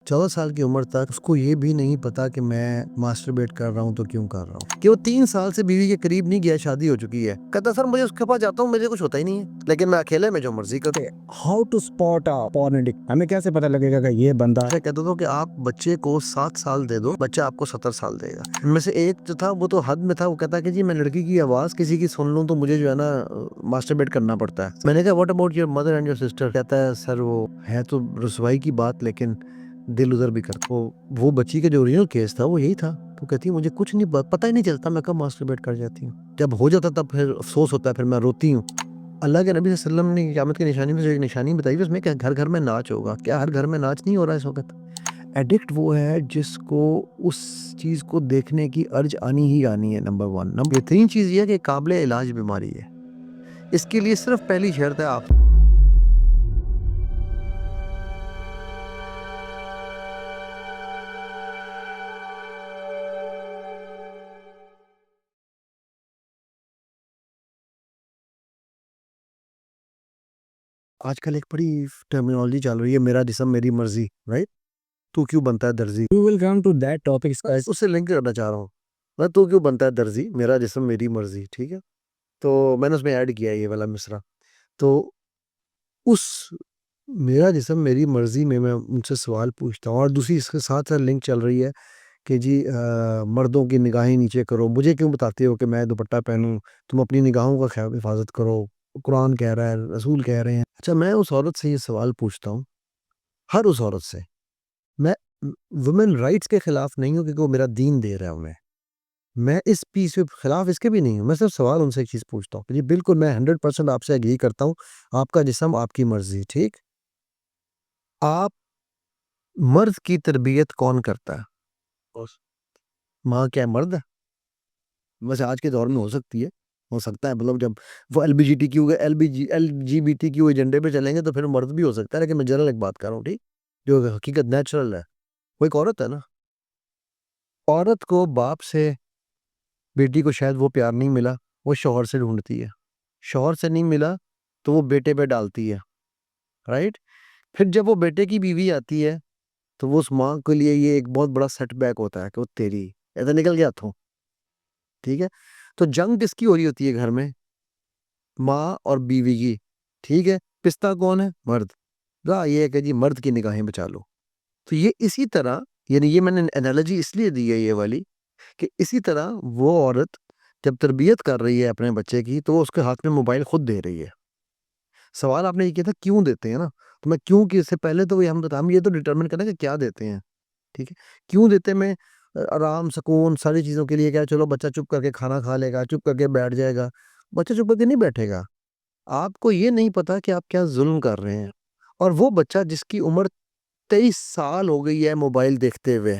14 साल की उम्र तक उसको ये भी नहीं पता कि मैं मास्टरबेट कर रहा हूँ तो क्यों कर रहा हूँ। कि वो 3 साल से बीवी के करीब नहीं गया, शादी हो चुकी है। कहता सर मुझे उसके पास जाता हूँ, मुझे कुछ होता ही नहीं है, लेकिन मैं अकेले में जो मर्जी करूँ। How to spot a porn addict, हमें कैसे पता लगेगा कि ये बंदा मैं कहता था कि आप बच्चे को 7 साल दे दो, बच्चा आपको 70 साल देगा। इनमें से एक जो था वो तो हद में था, वो कहता कि जी मैं लड़की की आवाज किसी की सुन लूं तो मुझे जो है ना मास्टरबेट करना पड़ता है। मैंने कहा what about your mother and your sister? कहता है सर वो है तो रसवाई की बात, लेकिन दिल उधर भी कर। वो बच्ची का जो ओरिजिनल केस था वो यही था। तो कहती है मुझे कुछ नहीं पता ही नहीं चलता मैं कब मास्टरबेट कर जाती हूँ। जब हो जाता तब फिर अफसोस होता है, फिर मैं रोती हूँ। अल्लाह के नबी सल्लल्लाहु अलैहि वसल्लम ने क़यामत की निशानी में से एक निशानी बताई, उसमें क्या घर घर में नाच होगा। क्या हर घर में नाच नहीं हो रहा है इस वक्त? एडिक्ट वो है जिसको उस चीज़ को देखने की अर्ज आनी ही आनी है। नंबर 1। नंबर 3 चीज़ ये है कि काबिल इलाज बीमारी है। इसके लिए सिर्फ पहली शर्त है आप आजकल एक बड़ी टर्मिनोलॉजी चल रही है, मेरा जिस्म मेरी मर्जी, राइट? तू क्यों बनता है दर्जी? We will come to that topic. उससे लिंक करना चाह रहा हूँ मैं। तू क्यों बनता है दर्जी, मेरा जिस्म मेरी मर्जी, ठीक है? तो मैंने उसमें ऐड किया है ये वाला मिसरा। तो उस मेरा जिस्म मेरी मर्जी में मैं उनसे सवाल पूछता हूँ, और दूसरी इसके साथ साथ लिंक चल रही है कि जी मर्दों की निगाहें नीचे करो, मुझे क्यों बताते हो कि मैं दुपट्टा पहनूं? तुम अपनी निगाहों का ख्याल हिफाजत करो, कुरान कह रहा है, रसूल कह रहे हैं। अच्छा, मैं उस औरत से ये सवाल पूछता हूँ, हर उस औरत से। मैं वुमेन राइट्स के खिलाफ नहीं हूँ क्योंकि वो मेरा दीन दे रहा है उन्हें, मैं इस पीस के खिलाफ इसके भी नहीं हूँ। मैं सिर्फ सवाल उनसे एक चीज़ पूछता हूँ कि जी बिल्कुल मैं 100% आपसे एग्री करता हूँ, आपका जिस्म आपकी मर्जी, ठीक? आप मर्द की तरबियत कौन करता है? बस माँ क्या है, मर्द है? वैसे आज के दौर में हो सकता है, मतलब जब वो एलजीबीटी क्यू एजेंडे पे चलेंगे तो फिर मर्द भी हो सकता है, लेकिन मैं जनरल एक बात कर रहा हूँ, ठीक? जो हकीकत नेचुरल है, वो एक औरत है ना। औरत को बाप से बेटी को शायद वो प्यार नहीं मिला, वो शौहर से ढूंढती है। शौहर से नहीं मिला तो वो बेटे पे डालती है, राइट? फिर जब वो बेटे की बीवी आती है तो वो उस माँ के लिए ये एक बहुत बड़ा सेटबैक होता है कि वो तेरी ऐसा निकल गया था, ठीक है? तो जंग किसकी हो रही होती है घर में? माँ और बीवी की, ठीक है? पिसता कौन है? मर्द। ये है कि जी मर्द की निगाहें बचा लो। तो ये इसी तरह, यानी ये मैंने एनालॉजी इसलिए दी है ये वाली, कि इसी तरह वो औरत जब तरबियत कर रही है अपने बच्चे की तो वो उसके हाथ में मोबाइल खुद दे रही है। सवाल आपने ये किया था क्यों देते हैं ना, तो मैं क्यों कि इससे पहले तो हम ये तो डिटरमिन करें कि क्या देते हैं, ठीक है? क्यों देते हैं? मैं आराम सुकून सारी चीज़ों के लिए क्या, चलो बच्चा चुप करके खाना खा लेगा, चुप करके बैठ जाएगा। बच्चा चुप करके नहीं बैठेगा। आपको ये नहीं पता कि आप क्या जुल्म कर रहे हैं। और वो बच्चा जिसकी उम्र 23 साल हो गई है मोबाइल देखते हुए,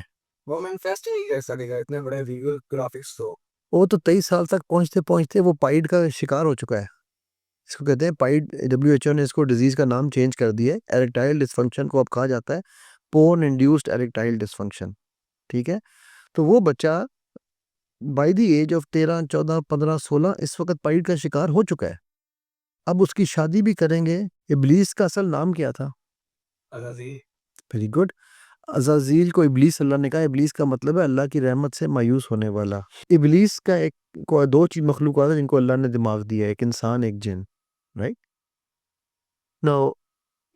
वो मैनिफेस्ट ही नहीं कर सकेगा इतने बड़े विजुअल ग्राफिक्स तो। वो तो 23 साल तक पहुंचते पहुंचते वो पाइड का शिकार हो चुका है। इसको कहते हैं पाइड, डब्ल्यूएचओ ने इसको डिजीज का नाम चेंज कर दिया है। एरेक्टाइल डिसफंक्शन को अब कहा जाता है पोर्न इंड्यूस्ड एरेक्टाइल डिसफंक्शन, ठीक है? तो वो बच्चा बाय द एज ऑफ 13 14 15 16 इस वक्त पाइड का शिकार हो चुका है। अब उसकी शादी भी करेंगे। इब्लीस का असल नाम क्या था? अज़ाज़ील। Very good. अज़ाज़ील को इब्लीस अल्लाह ने कहा, इब्लीस का मतलब है अल्लाह की रहमत से मायूस होने वाला। इब्लीस का एक दो चीज मखलूक़ात है जिनको अल्लाह ने दिमाग दिया है, एक इंसान एक जिन, राइट? नाउ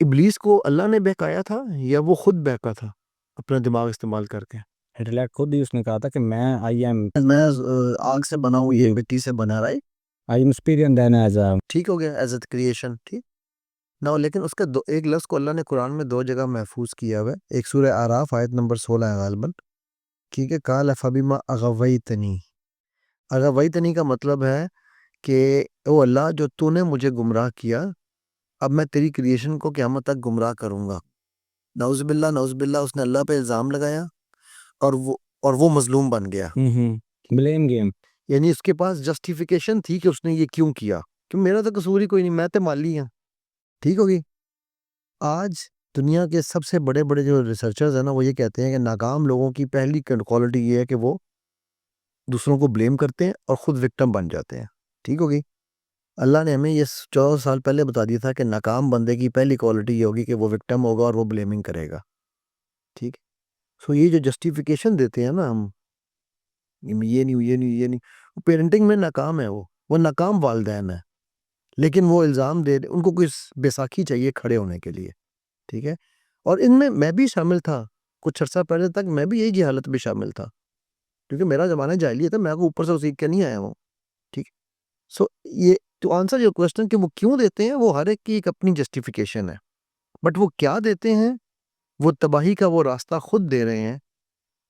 इब्लीस को अल्लाह ने बहकाया था या वो खुद बहका था अपना दिमाग इस्तेमाल करके? हिटलर खुद ही उसने कहा था कि मैं मैं आग से बना हूँ, ये मिट्टी से बना, right? I am superior than as a. ठीक हो गया, एज अ क्रिएशन, ठीक ना? लेकिन उसका एक लफ्ज़ को अल्लाह ने कुरान में 2 जगह महफूज किया हुआ है। एक सूरह आराफ आयत नंबर 16 है गालिबन, ठीक है? काल फबिमा अगवैतनी। अगवैतनी का मतलब है कि ओ अल्लाह जो तूने मुझे गुमराह किया, अब मैं तेरी क्रिएशन को क़यामत तक गुमराह करूँगा। नऊज़ुबिल्लाह नऊज़ुबिल्लाह, उसने अल्लाह पे इल्ज़ाम लगाया और वो मज़लूम बन गया। Blame game. यानी उसके पास जस्टिफिकेशन थी कि उसने ये क्यों किया, कि मेरा तो कसूर ही कोई नहीं, मैं तो माली हूँ, ठीक होगी? आज दुनिया के सबसे बड़े-बड़े जो रिसर्चर्स हैं ना, वो ये कहते हैं कि नाकाम लोगों की पहली क्वालिटी ये है कि वो दूसरों को ब्लेम करते हैं और खुद विक्टिम बन जाते हैं, ठीक होगी? अल्लाह ने हमें ये 14 साल पहले बता दिया था कि नाकाम बंदे की पहली क्वालिटी ये होगी कि वो विक्टिम होगा और वो ब्लेमिंग करेगा। ठीक है। सो ये जो जस्टिफिकेशन देते हैं ना हम, ये नहीं ये नहीं ये नहीं, वो पेरेंटिंग में नाकाम है, वो नाकाम वालदैन है, लेकिन वो इल्ज़ाम दे उनको कोई बैसाखी चाहिए खड़े होने के लिए, ठीक है। और इनमें मैं भी शामिल था, कुछ अर्सा पहले तक मैं भी यही जहालत में शामिल था, क्योंकि मेरा ज़माना जाहिलियत है, मैं को ऊपर से सीख के नहीं आया हूँ, ठीक है। सो ये टू आंसर योर क्वेश्चन कि वो क्यों देते हैं, वो हर एक की एक अपनी जस्टिफिकेशन है, बट वो क्या देते हैं, वो तबाही का वो रास्ता खुद दे रहे हैं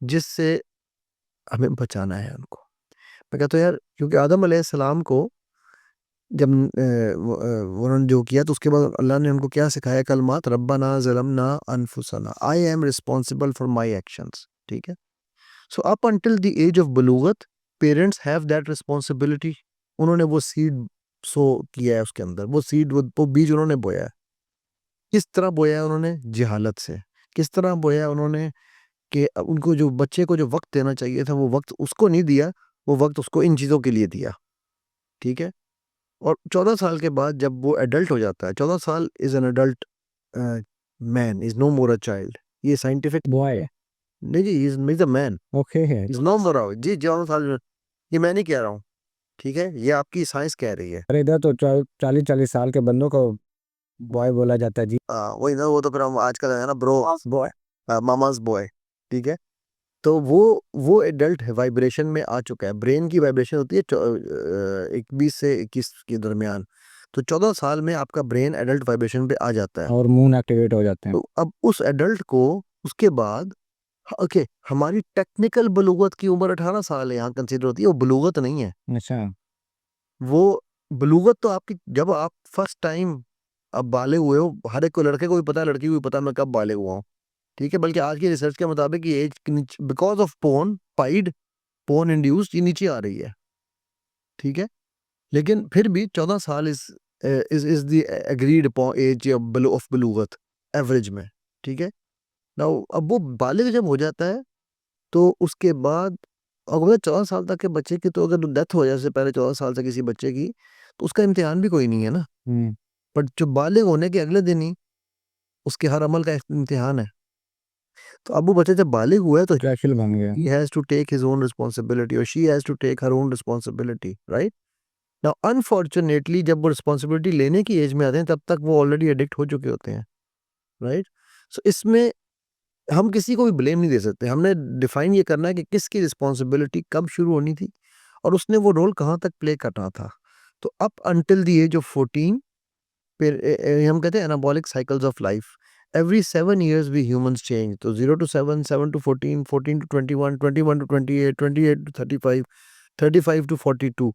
जिससे हमें बचाना है उनको। मैं कहता हूँ यार, क्योंकि आदम अलैहिस्सलाम को जब उन्होंने जो किया तो उसके बाद अल्लाह ने उनको क्या सिखाया, कलमात रब्बना ज़लमना अनफुसना, I am responsible for my actions, ठीक है। So up until the age of बलूगत पेरेंट्स हैव दैट रिस्पॉन्सिबिलिटी। उन्होंने वो सीड सो किया है उसके अंदर, वो सीड वो बीज उन्होंने बोया है। किस तरह बोया है उन्होंने, जहालत से। किस तरह बोया है उन्होंने कि उनको जो बच्चे को जो वक्त देना चाहिए था वो वक्त उसको नहीं दिया, वो वक्त उसको इन चीज़ों के लिए दिया, ठीक है। और 14 साल के बाद जब वो एडल्ट हो जाता है, 14 साल is an adult man, is no more a child. ये साइंटिफिक बॉय नहीं जी, इज अ मैन, ओके है। इज नो मोर जी 14 साल ये मैं नहीं कह रहा हूँ, ठीक है, ये आपकी साइंस कह रही है। अरे इधर तो 40-40 साल के बंदों को बॉय बोला जाता है जी। वही ना, वो तो फिर हम आजकल है ना ब्रो, बॉय मामाज बॉय, ठीक है। तो वो एडल्ट है, वाइब्रेशन में आ चुका है, ब्रेन की वाइब्रेशन होती है 21 से 21 के दरमियान। तो 14 साल में आपका ब्रेन एडल्ट वाइब्रेशन पे आ जाता है। और मून एक्टिवेट हो जाते हैं। तो अब उस एडल्ट को उसके बाद ओके, हमारी टेक्निकल बलूगत की उम्र 18 साल है, यहाँ कंसीडर होती है, वो बलूगत नहीं है। अच्छा। वो बलूगत तो आपकी जब आप फर्स्ट टाइम अब बालिग हुए हो, हर एक को, लड़के को भी पता है, लड़की को भी पता है मैं कब बालिग हुआ हूँ, ठीक है। बल्कि आज की रिसर्च के मुताबिक ये एज बिकॉज ऑफ पोर्न पाइड पोर्न इंड्यूस्ड ये नीचे आ रही है, ठीक है। लेकिन फिर भी 14 साल is the agreed upon age of बलूगत एवरेज में, ठीक है। नाउ अब वो बालिग जब हो जाता है तो उसके बाद अगर 14 साल तक के बच्चे की, तो अगर डेथ हो जाए से पहले 14 साल से किसी बच्चे की, तो उसका इम्तिहान भी कोई नहीं है ना। हम्म। बट जो बालिग होने के अगले दिन ही उसके हर अमल का एक इम्तिहान है। तो अब वो बच्चा जब बालिग हुआ है तो कैशिल बन गया। he has to take his own responsibility or she has to take her own responsibility, right? Now unfortunately जब वो रिस्पॉन्सिबिलिटी लेने की एज में आते हैं तब तक वो ऑलरेडी एडिक्ट हो चुके होते हैं, राइट। सो इसमें हम किसी को भी ब्लेम नहीं दे सकते, हमने डिफाइन ये करना है कि किसकी रिस्पॉन्सिबिलिटी कब शुरू होनी थी और उसने वो रोल कहाँ तक प्ले करना था। तो up until the age of 14 फिर हम कहते हैं anabolic cycles of life, every 7 years we humans change. तो 0 to 7, 7 to 14, 14 to 21, 21 to 28, 28 to 35, 35 to 42।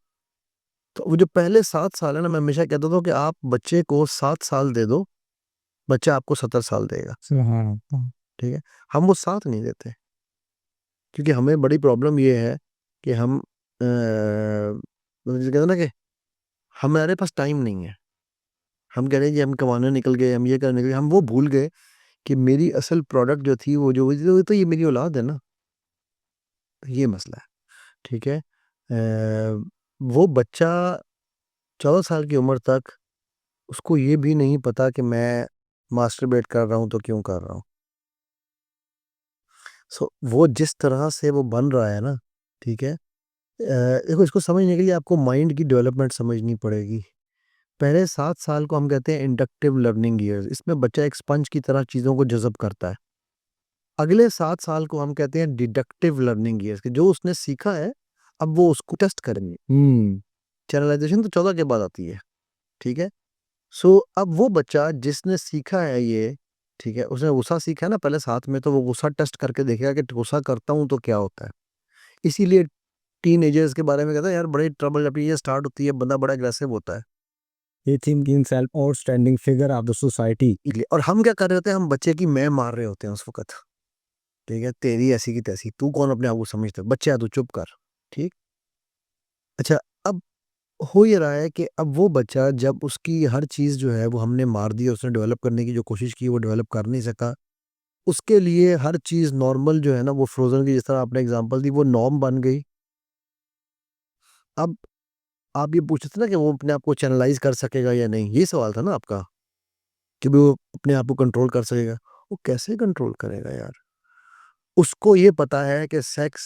तो वो जो पहले 7 साल है ना, मैं हमेशा कहता था कि आप बच्चे को 7 साल दे दो, बच्चा आपको 70 साल देगा, सुभान अल्लाह। ठीक है। हम वो साथ नहीं देते, क्योंकि हमें बड़ी प्रॉब्लम ये है कि हम जैसे कहते हैं ना कि हमारे पास टाइम नहीं है। हम कह रहे हैं जी हम कमाने निकल गए, हम ये करने निकल गए, हम वो भूल गए कि मेरी असल प्रोडक्ट जो थी वो जो हुई थी, तो ये मेरी औलाद है ना, ये मसला है, ठीक है। वो बच्चा 14 साल की उम्र तक उसको ये भी नहीं पता कि मैं मास्टरबेट कर रहा हूँ तो क्यों कर रहा हूँ। सो वो जिस तरह से वो बन रहा है ना, ठीक है। देखो, इसको समझने के लिए आपको माइंड की डेवलपमेंट समझनी पड़ेगी। पहले 7 साल को हम कहते हैं इंडक्टिव लर्निंग ईयर्स, इसमें बच्चा एक स्पंज की तरह चीज़ों को जज़ब करता है। अगले 7 साल को हम कहते हैं डिडक्टिव लर्निंग ईयर्स, कि जो उसने सीखा है अब वो उसको टेस्ट करेंगे। चैनलाइजेशन तो 14 के बाद आती है, ठीक है। सो अब वो बच्चा जिसने सीखा है ये, ठीक है, उसने गुस्सा सीखा है ना पहले साथ में, तो वो गुस्सा टेस्ट करके देखेगा कि गुस्सा करता हूँ तो क्या होता है। इसीलिए टीनेजर्स के बारे में कहता है यार, बड़े ट्रबल जब ये स्टार्ट होती है बंदा बड़ा एग्रेसिव होता है। He think himself outstanding figure of the society. इसलिए और हम क्या कर रहे होते हैं, हम बच्चे की मैं मार रहे होते हैं उस वक्त, ठीक है, तेरी ऐसी की तैसी, तू कौन अपने आप को समझता है, बच्चा तू चुप कर, ठीक। अच्छा, अब हो ये रहा है कि अब वो बच्चा जब उसकी हर चीज़ जो है वो हमने मार दी, उसने डेवलप करने की जो कोशिश की वो डेवलप कर नहीं सका, उसके लिए हर चीज़ नॉर्मल जो है ना, वो फ्रोजन की जिस तरह आपने एग्जांपल दी वो नॉर्म बन गई। अब आप ये पूछ रहे थे ना कि वो अपने आप को चैनलाइज कर सकेगा या नहीं, ये सवाल था ना आपका, कि वो अपने आप को कंट्रोल कर सकेगा। वो कैसे कंट्रोल करेगा यार, उसको ये पता है कि sex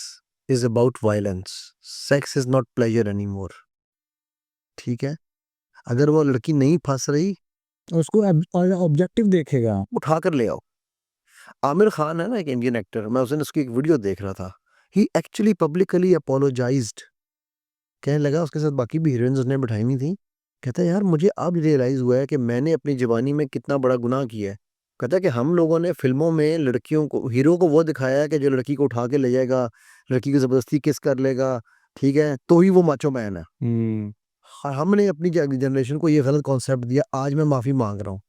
is about violence, sex is not pleasure any more. ठीक है, अगर वो लड़की नहीं फंस रही, उसको ऑब्जेक्टिव देखेगा। उठा कर ले आओ। आमिर खान है ना, एक इंडियन एक्टर, मैं उस दिन उसकी एक वीडियो देख रहा था। ही एक्चुअली पब्लिकली अपोलोजाइज्ड, कहने लगा, उसके साथ बाकी भी हीरोइंस उसने बिठाई हुई थी, कहता है यार मुझे अब रियलाइज हुआ है कि मैंने अपनी जवानी में कितना बड़ा गुनाह किया है। कहता है कि हम लोगों ने फिल्मों में लड़कियों को, हीरो को वो दिखाया है कि जो लड़की को उठा के ले जाएगा, लड़की को जबरदस्ती किस कर लेगा, ठीक है, तो ही वो माचो मैन है। हमने अपनी जनरेशन को ये गलत कॉन्सेप्ट दिया। आज मैं माफी मांग रहा हूँ,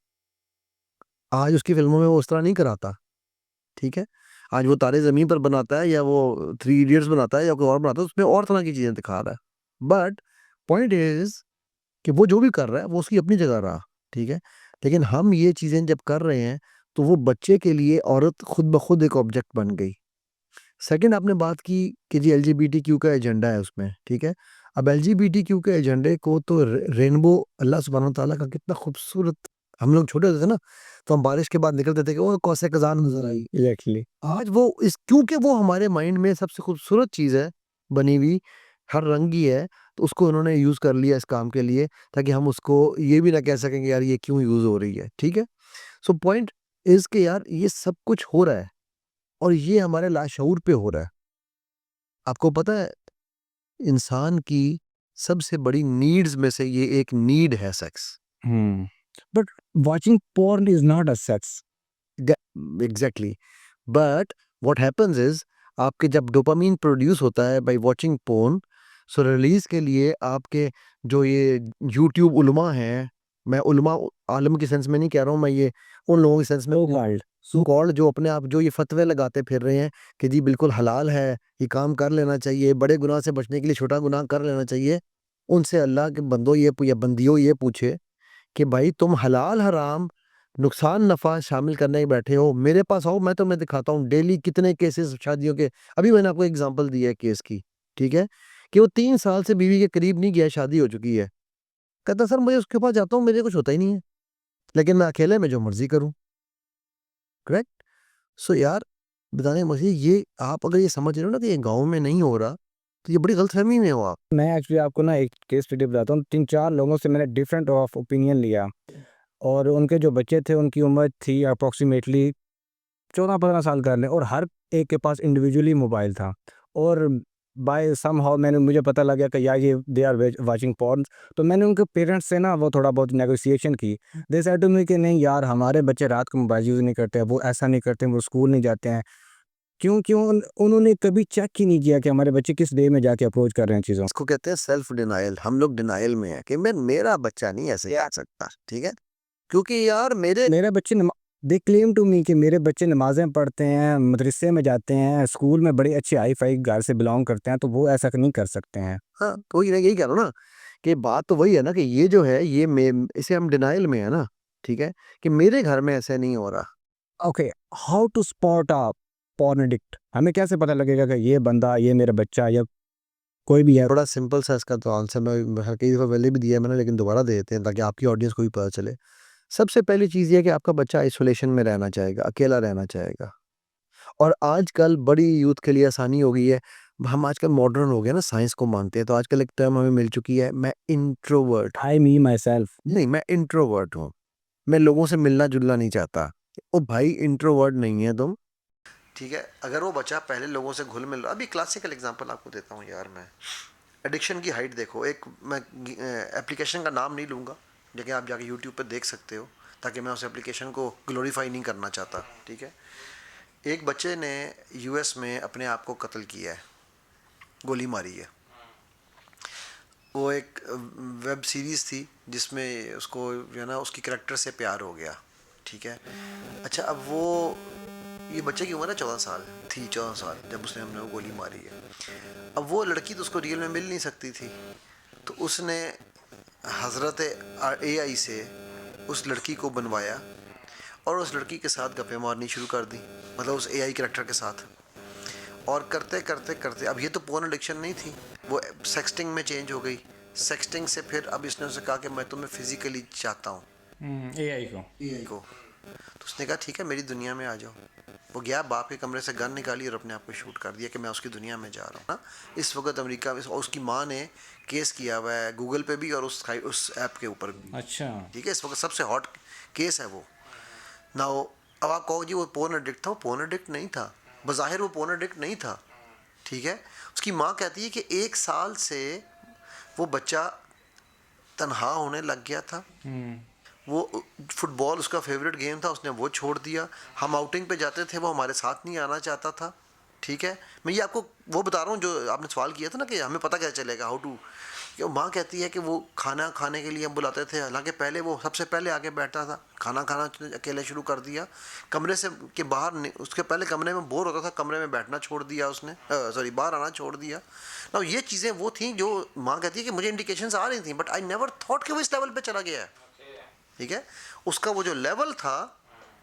आज उसकी फिल्मों में वो उस तरह नहीं कराता। ठीक है, आज वो तारे जमीन पर बनाता है, या वो थ्री इडियट्स बनाता है, या कोई और बनाता है, उसमें और तरह की चीजें दिखा रहा है। बट पॉइंट इज कि वो जो भी कर रहा है वो उसकी अपनी जगह रहा। ठीक है, लेकिन हम ये चीजें जब कर रहे हैं तो वो बच्चे के लिए औरत खुद ब खुद एक ऑब्जेक्ट बन गई। सेकंड, आपने बात की कि जी एलजीबीटीक्यू का एजेंडा है उसमें। ठीक है, अब एलजीबीटीक्यू के एजेंडे को तो रेनबो, अल्लाह सुब्हानो तआला का कितना खूबसूरत, हम लोग छोटे होते थे ना, तो हम बारिश के बाद निकलते थे कि वो कौसे खजान नजर आई। एग्जैक्टली। आज वो इस, क्योंकि वो हमारे माइंड में सबसे खूबसूरत चीज़ है बनी हुई, हर रंग की है, तो उसको उन्होंने यूज़ कर लिया इस काम के लिए, ताकि हम उसको ये भी ना कह सकें कि यार ये क्यों यूज़ हो रही है। ठीक है, सो पॉइंट इज कि यार ये सब कुछ हो रहा है और ये हमारे लाशऊर पे हो रहा है। आपको पता है, इंसान की सबसे बड़ी नीड्स में से ये एक नीड है, sex. But watching porn is not a sex. Exactly, but what happens is, आपके जब डोपामीन प्रोड्यूस होता है by watching porn, so release के लिए आपके जो ये यूट्यूब उलमा हैं, मैं उलमा आलम की सेंस में नहीं कह रहा हूँ, मैं ये उन लोगों की सेंस में, सो कॉल्ड, जो अपने आप जो ये फतवे लगाते फिर रहे हैं कि जी बिल्कुल हलाल है, ये काम कर लेना चाहिए, बड़े गुनाह से बचने के लिए छोटा गुनाह कर लेना चाहिए, उनसे अल्लाह के बंदो ये या बंदियों ये पूछे कि भाई तुम हलाल हराम, नुकसान नफ़ा शामिल करने बैठे हो, मेरे पास आओ, मैं तुम्हें दिखाता हूँ डेली कितने केसेस शादियों के। अभी मैंने आपको एग्जांपल दिया है केस की, ठीक है, कि वो 3 साल से बीवी के करीब नहीं गया, शादी हो चुकी है। कहता सर मुझे उसके पास जाता हूँ, मेरे कुछ होता ही नहीं है, लेकिन मैं अकेले में जो मर्जी करूँ। करेक्ट। सो यार, बताने मुझे ये, आप अगर ये समझ रहे हो ना कि ये गाँव में नहीं हो रहा, तो ये बड़ी गलतफहमी में हो आप। मैं एक्चुअली आपको ना एक केस स्टडी बताता हूँ। 3-4 लोगों से मैंने डिफरेंट ऑफ ओपिनियन लिया, और उनके जो बच्चे थे उनकी उम्र थी अप्रॉक्सीमेटली 14-15 साल कर लें, और हर एक के पास इंडिविजुअली मोबाइल था। और बाय समहाउ मुझे पता लगा कि यार ये दे आर वाचिंग पॉर्न। तो मैंने उनके पेरेंट्स से ना वो थोड़ा बहुत नेगोशिएशन की। दे सेड टू मी कि नहीं यार, हमारे बच्चे रात को मोबाइल यूज़ नहीं करते हैं, वो ऐसा नहीं करते, वो स्कूल नहीं जाते हैं। क्यों क्यों उन्होंने कभी चेक ही नहीं किया कि हमारे बच्चे किस वे में जाके अप्रोच कर रहे हैं चीज़ों। इसको कहते हैं सेल्फ डिनायल। हम लोग डिनायल में है कि मैं, मेरा बच्चा नहीं ऐसे कर सकता। ठीक है, क्योंकि यार मेरे मेरे बच्चे दे क्लेम टू मी कि मेरे बच्चे नमाज़ें पढ़ते हैं, मदरसे में जाते हैं, स्कूल में बड़ी अच्छी हाई-फाई घर से बिलॉन्ग करते हैं, तो वो ऐसा नहीं कर सकते हैं। हाँ, तो मैं यही कह रहा हूँ ना, कि बात तो वही है ना कि ये जो है ये इसे हम डिनायल में है ना। ठीक है, कि मेरे घर में ऐसे नहीं हो रहा। Okay, how to spot a porn addict? हमें कैसे पता लगेगा कि ये बंदा, ये मेरा बच्चा या कोई भी है? बड़ा सिंपल सा इसका तो आंसर मैं हर कई दफ़ा पहले भी दिया है मैंने, लेकिन दोबारा दे देते हैं ताकि आपकी ऑडियंस को भी पता चले। सबसे पहली चीज़ ये है कि आपका बच्चा आइसोलेशन में रहना चाहेगा, अकेला रहना चाहेगा। और आजकल बड़ी यूथ के लिए आसानी हो गई है। हम आजकल मॉडर्न हो गए ना, साइंस को मानते हैं, तो आजकल एक टर्म हमें मिल चुकी है, मैं introvert. I me my self. नहीं, मैं इंट्रोवर्ट हूँ। मैं लोगों से मिलना-जुलना नहीं चाहता। ओ भाई, इंट्रोवर्ट नहीं है तुम। ठीक है, अगर वो बच्चा पहले लोगों से घुल-मिल रहा, अभी क्लासिकल एग्जांपल आपको देता हूँ यार मैं। एडिक्शन की हाइट देखो, एक मैं एप्लीकेशन का नाम नहीं लूँगा, लेकिन आप जाके यूट्यूब पे देख सकते हो, ताकि मैं उस एप्लीकेशन को ग्लोरीफाई नहीं करना चाहता। ठीक है, एक बच्चे ने यूएस में अपने आप को कत्ल किया है, गोली मारी है। वो एक वेब सीरीज़ थी जिसमें उसको जो है ना उसकी करैक्टर से प्यार हो गया। ठीक है, अच्छा, अब वो, ये बच्चे की उम्र है 14 साल थी, 14 साल जब उसने हमने वो गोली मारी है। अब वो लड़की तो उसको रियल में मिल नहीं सकती थी, तो उसने हज़रत एआई से उस लड़की को बनवाया और उस लड़की के साथ गप्पे मारनी शुरू कर दी, मतलब उस एआई कैरेक्टर के साथ। और करते करते करते, अब ये तो पोर्न एडिक्शन नहीं थी, वो सेक्सटिंग में चेंज हो गई। सेक्सटिंग से फिर अब इसने उसे कहा कि मैं तुम्हें फिजिकली चाहता हूँ, एआई को। एआई को। तो उसने कहा ठीक है, मेरी दुनिया में आ जाओ। वो गया बाप के कमरे से गन निकाली और अपने आप को शूट कर दिया कि मैं उसकी दुनिया में जा रहा हूँ ना। इस वक्त अमेरिका में, और उसकी माँ ने केस किया हुआ है गूगल पे भी और उस ऐप के ऊपर भी। अच्छा। ठीक है, इस वक्त सबसे हॉट केस है वो ना। अब आप कहो जी वो पोर्न एडिक्ट था, वो पोर्न एडिक्ट नहीं था, बज़ाहिर वो पोर्न एडिक्ट नहीं था। ठीक है, उसकी माँ कहती है कि 1 साल से वो बच्चा तनहा होने लग गया था। वो फुटबॉल उसका फेवरेट गेम था, उसने वो छोड़ दिया। हम आउटिंग पे जाते थे, वो हमारे साथ नहीं आना चाहता था। ठीक है, मैं ये आपको वो बता रहा हूँ जो आपने सवाल किया था ना कि हमें पता क्या चलेगा हाउ टू। कि माँ कहती है कि वो खाना खाने के लिए हम बुलाते थे, हालांकि पहले वो सबसे पहले आके बैठता था, खाना खाना अकेले शुरू कर दिया। कमरे से के बाहर उसके पहले कमरे में बोर होता था, कमरे में बैठना छोड़ दिया उसने, सॉरी बाहर आना छोड़ दिया ना। ये चीज़ें वो थी जो माँ कहती है कि मुझे इंडिकेशंस आ रही थी, बट आई नेवर थॉट कि वो इस लेवल पे चला गया है। ठीक है, उसका वो जो लेवल था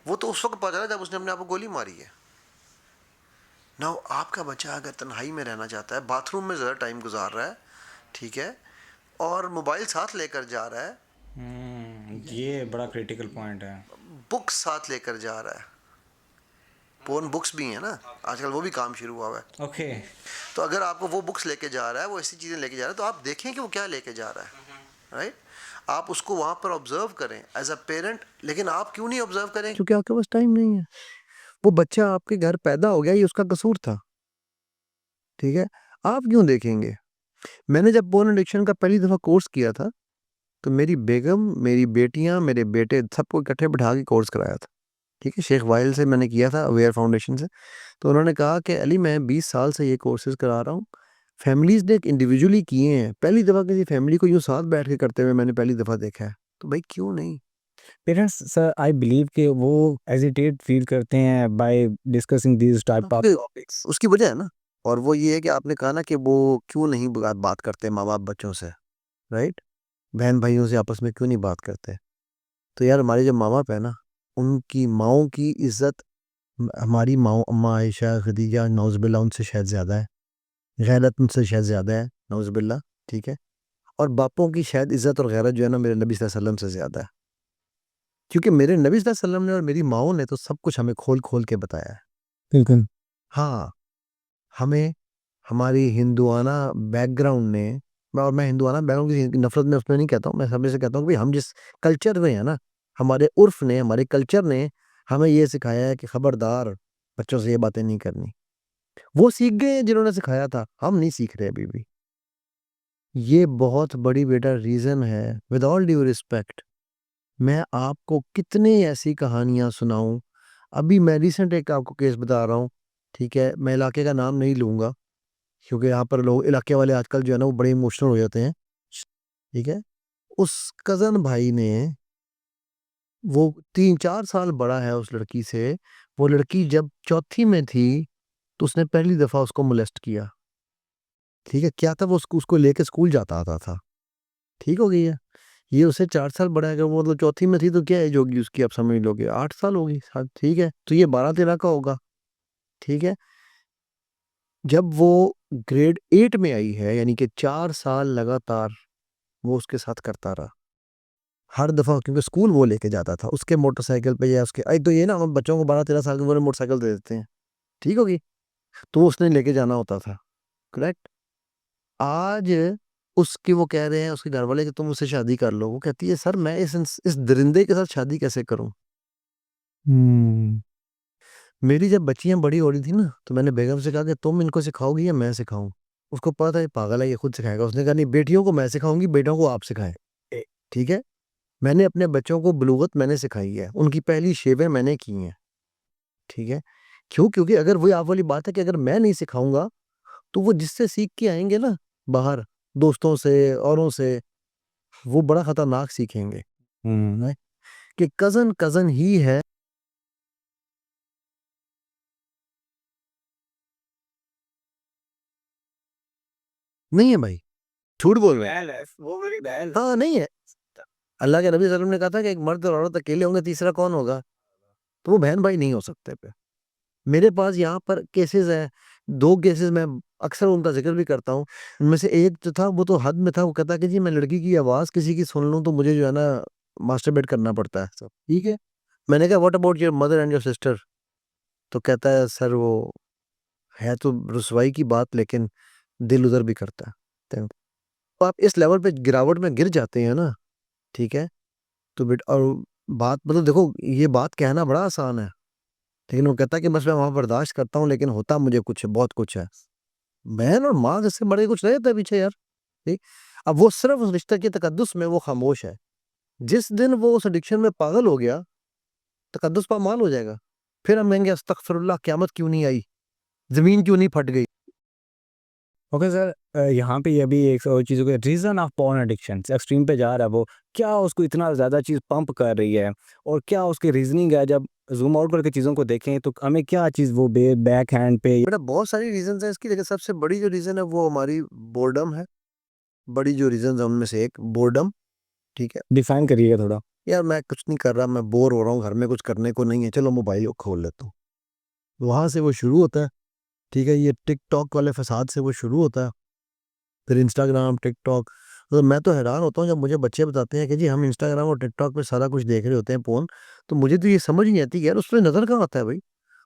वो तो उस वक्त पता चला जब उसने अपने आप को गोली मारी है ना। आपका बच्चा अगर तन्हाई में रहना चाहता है, बाथरूम में ज़्यादा टाइम गुजार रहा है, ठीक है, और मोबाइल साथ लेकर जा रहा है, ये बड़ा क्रिटिकल पॉइंट है। बुक्स साथ लेकर जा रहा है, पोर्न बुक्स भी हैं ना आजकल, वो भी काम शुरू हुआ हुआ है। ओके। तो अगर आपको वो बुक्स लेके जा रहा है, वो ऐसी चीज़ें लेके जा रहा है, तो आप देखें कि वो क्या लेके जा रहा है, राइट। आप उसको वहाँ पर ऑब्जर्व करें एज अ पेरेंट। लेकिन आप क्यों नहीं ऑब्जर्व करें? क्योंकि आपके पास टाइम नहीं है। वो बच्चा आपके घर पैदा हो गया, ये उसका कसूर था। ठीक है, आप क्यों देखेंगे? मैंने जब पोर्न एडिक्शन का पहली दफ़ा कोर्स किया था, तो मेरी बेगम, मेरी बेटियाँ, मेरे बेटे सबको इकट्ठे बिठा के कोर्स कराया था। ठीक है, शेख वाइल से मैंने किया था, अवेयर फाउंडेशन से। तो उन्होंने कहा कि अली मैं 20 साल से ये कोर्सेज़ करा रहा हूँ। फैमिलीज़ ने इंडिविजुअली किए हैं। पहली दफ़ा किसी फैमिली को यूँ साथ बैठ के करते हुए मैंने पहली दफ़ा देखा है। तो भाई क्यों नहीं? पेरेंट्स सर आई बिलीव कि वो हेजिटेट फील करते हैं by discussing these type of topics. उसकी वजह है ना। और वो ये है कि आपने कहा ना कि वो क्यों नहीं बात करते माँ-बाप बच्चों से, राइट? बहन-भाइयों से आपस में क्यों नहीं बात करते? तो यार हमारे जो माँ-बाप है ना, उनकी माँओं की इज़्ज़त हमारी माँ अम्मा आयशा, खदीजा नौज़ुबिल्लाह उनसे शायद ज़्यादा है। गैरत उनसे शायद ज़्यादा है, नौज़ुबिल्लाह, ठीक है? और बापों की शायद इज़्ज़त और गैरत जो है ना मेरे नबी सल्लल्लाहु अलैहि वसल्लम से ज़्यादा है। क्योंकि मेरे नबी सल्लल्लाहु अलैहि वसल्लम ने और मेरी माँओं ने तो सब कुछ हमें खोल-खोल के बताया है। बिल्कुल। हाँ, हमें हमारी हिंदुआना बैकग्राउंड ने, और मैं हिंदुआना बैकग्राउंड की नफ़रत में उसमें नहीं कहता हूँ, मैं हमेशा कहता हूँ कि भई हम जिस कल्चर में हैं ना, हमारे उर्फ़ ने, हमारे कल्चर ने हमें ये सिखाया है कि खबरदार बच्चों से ये बातें नहीं करनी। वो सीख गए हैं जिन्होंने सिखाया था, हम नहीं सीख रहे अभी भी। ये बहुत बड़ी बेटा रीज़न है, विद ऑल ड्यू रिस्पेक्ट, मैं आपको कितनी ऐसी कहानियाँ सुनाऊँ। अभी मैं रिसेंट एक आपको केस बता रहा हूँ, ठीक है? मैं इलाके का नाम नहीं लूँगा, क्योंकि यहाँ पर लोग इलाके वाले आजकल जो है ना वो बड़े इमोशनल हो जाते हैं, ठीक है? उस कज़न भाई ने, वो 3-4 साल बड़ा है उस लड़की से, वो लड़की जब चौथी में थी, तो उसने पहली दफ़ा उसको मोलेस्ट किया, ठीक है? क्या था, वो उसको लेके स्कूल जाता आता था, ठीक हो गई है? ये उससे 4 साल बड़ा है, अगर वो मतलब चौथी में थी तो क्या एज होगी उसकी, आप समझ लोगे 8 साल होगी शायद, ठीक है? तो ये 12-13 का होगा, ठीक है? जब वो ग्रेड 8 में आई है, यानी कि 4 साल लगातार वो उसके साथ करता रहा। हर दफ़ा क्योंकि स्कूल वो लेके जाता था, उसके मोटरसाइकिल पे या उसके तो ये ना हम बच्चों को 12-13 साल की उम्र में मोटरसाइकिल दे देते हैं, ठीक होगी? तो वो उसने लेके जाना होता था, करेक्ट? आज उसकी वो कह रहे हैं उसके घरवाले कि तुम उससे शादी कर लो। वो कहती है सर मैं इस दरिंदे के साथ शादी कैसे करूँ? हुँ। मेरी जब बच्चियाँ बड़ी हो रही थी ना, तो मैंने बेगम से कहा कि तुम इनको सिखाओगी या मैं सिखाऊँ? उसको पता था ये पागल है, ये खुद सिखाएगा। उसने कहा नहीं, बेटियों को मैं सिखाऊँगी, बेटों को आप सिखाएँ। ठीक है? मैंने अपने बच्चों को बुलूगत मैंने सिखाई है, उनकी पहली शेवें मैंने की हैं, ठीक है? क्यों? क्योंकि अगर वही आप वाली बात है कि अगर मैं नहीं सिखाऊँगा, तो वो जिससे सीख के आएँगे ना बाहर, दोस्तों से, औरों से, वो बड़ा खतरनाक सीखेंगे। हुँ। राइट? कि कज़न कज़न ही है। नहीं है भाई, झूठ बोल रहे हैं। बहन है, वो मेरी बहन है। हाँ, नहीं है। अल्लाह के नबी सल्लल्लाहु अलैहि वसल्लम ने कहा था कि एक मर्द और औरत अकेले होंगे, तीसरा कौन होगा? तो वो बहन-भाई नहीं हो सकते फिर। मेरे पास यहाँ पर केसेज़ हैं, 2 केसेज़ मैं अक्सर उनका ज़िक्र भी करता हूँ। उनमें से एक जो था वो तो हद में था, वो कहता कि जी मैं लड़की की आवाज़ किसी की सुन लूँ तो मुझे जो है ना मास्टरबेट करना पड़ता है। सब ठीक है। मैंने कहा what about your mother and your sister? तो कहता है सर वो है तो रुसवाई की बात, लेकिन दिल उधर भी करता है। तो आप इस लेवल पे गिरावट में गिर जाते हैं ना, ठीक है, तो बेट और बात मतलब देखो ये बात कहना बड़ा आसान है, लेकिन वो कहता है कि बस मैं वहां बर्दाश्त करता हूँ, लेकिन होता मुझे कुछ है, बहुत कुछ है। बहन और माँ जैसे बड़े कुछ नहीं होता है पीछे यार, ठीक। अब वो सिर्फ उस रिश्ते के तकद्दुस में वो खामोश है। जिस दिन वो उस एडिक्शन में पागल हो गया, तकद्दुस पामाल हो जाएगा। फिर हम कहेंगे अस्तगफिरुल्लाह, क़यामत क्यों नहीं आई, जमीन क्यों नहीं फट गई। ओके सर, यहाँ पे ये भी एक और चीज़ हो गई, reason of porn addiction extreme पे जा रहा है वो, क्या उसको इतना ज़्यादा चीज़ पंप कर रही है, और क्या उसकी रीजनिंग है? जब जूम आउट करके चीज़ों को देखें तो हमें क्या चीज़ वो बैक हैंड पे बेटा बहुत सारी रीजंस हैं इसकी, लेकिन सबसे बड़ी जो रीजन है वो हमारी बोर्डम है। बड़ी जो रीजन है उनमें से एक बोर्डम, ठीक है। डिफाइन करिएगा थोड़ा। यार मैं कुछ नहीं कर रहा, मैं बोर हो रहा हूँ, घर में कुछ करने को नहीं है, चलो मोबाइल खोल लेता हूँ। वहां से वो शुरू होता है, ठीक है। ये टिकटॉक वाले फसाद से वो शुरू होता है, फिर इंस्टाग्राम, टिकटॉक। तो मैं तो हैरान होता हूँ जब मुझे बच्चे बताते हैं कि जी हम इंस्टाग्राम और टिकटॉक पे सारा कुछ देख रहे होते हैं पोर्न। तो मुझे तो ये समझ नहीं आती कि यार उस पर नजर कहाँ आता है भाई।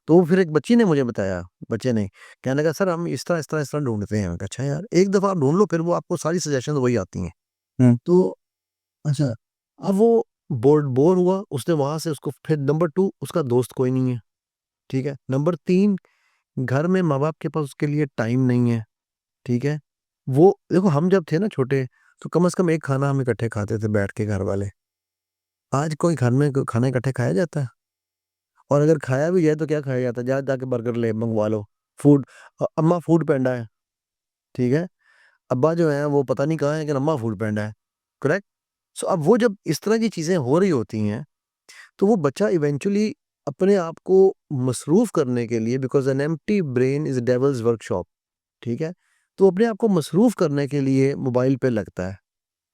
तो फिर एक बच्ची ने मुझे बताया, बच्चे ने कहने लगा सर हम इस तरह ढूंढते हैं। मैं कहा, अच्छा यार एक दफा आप ढूंढ लो, फिर वो आपको सारी सजेशन वही आती हैं। हुँ। तो अच्छा, अब वो बोर बोर हुआ, उसने वहां से उसको फिर नंबर 2 उसका दोस्त कोई नहीं है, ठीक है। नंबर 3 घर में माँ बाप के पास उसके लिए टाइम नहीं है, ठीक है। वो देखो हम जब थे ना छोटे, तो कम से कम एक खाना हम इकट्ठे खाते थे बैठ के घर वाले। आज कोई घर में खाना इकट्ठे खाया जाता है? और अगर खाया भी जाए तो क्या खाया जाता है, जा जाके बर्गर ले मंगवा लो। फूड अम्मा फूड पैंडा है, ठीक है। अब्बा जो है वो पता नहीं कहाँ है, लेकिन अम्मा फूड पैंडा है, करेक्ट। सो अब वो जब इस तरह की चीजें हो रही होती हैं, तो वो बच्चा इवेंचुअली अपने आप को मसरूफ करने के लिए, because an empty brain is devils workshop, ठीक है। तो अपने आप को मसरूफ करने के लिए मोबाइल पे लगता है।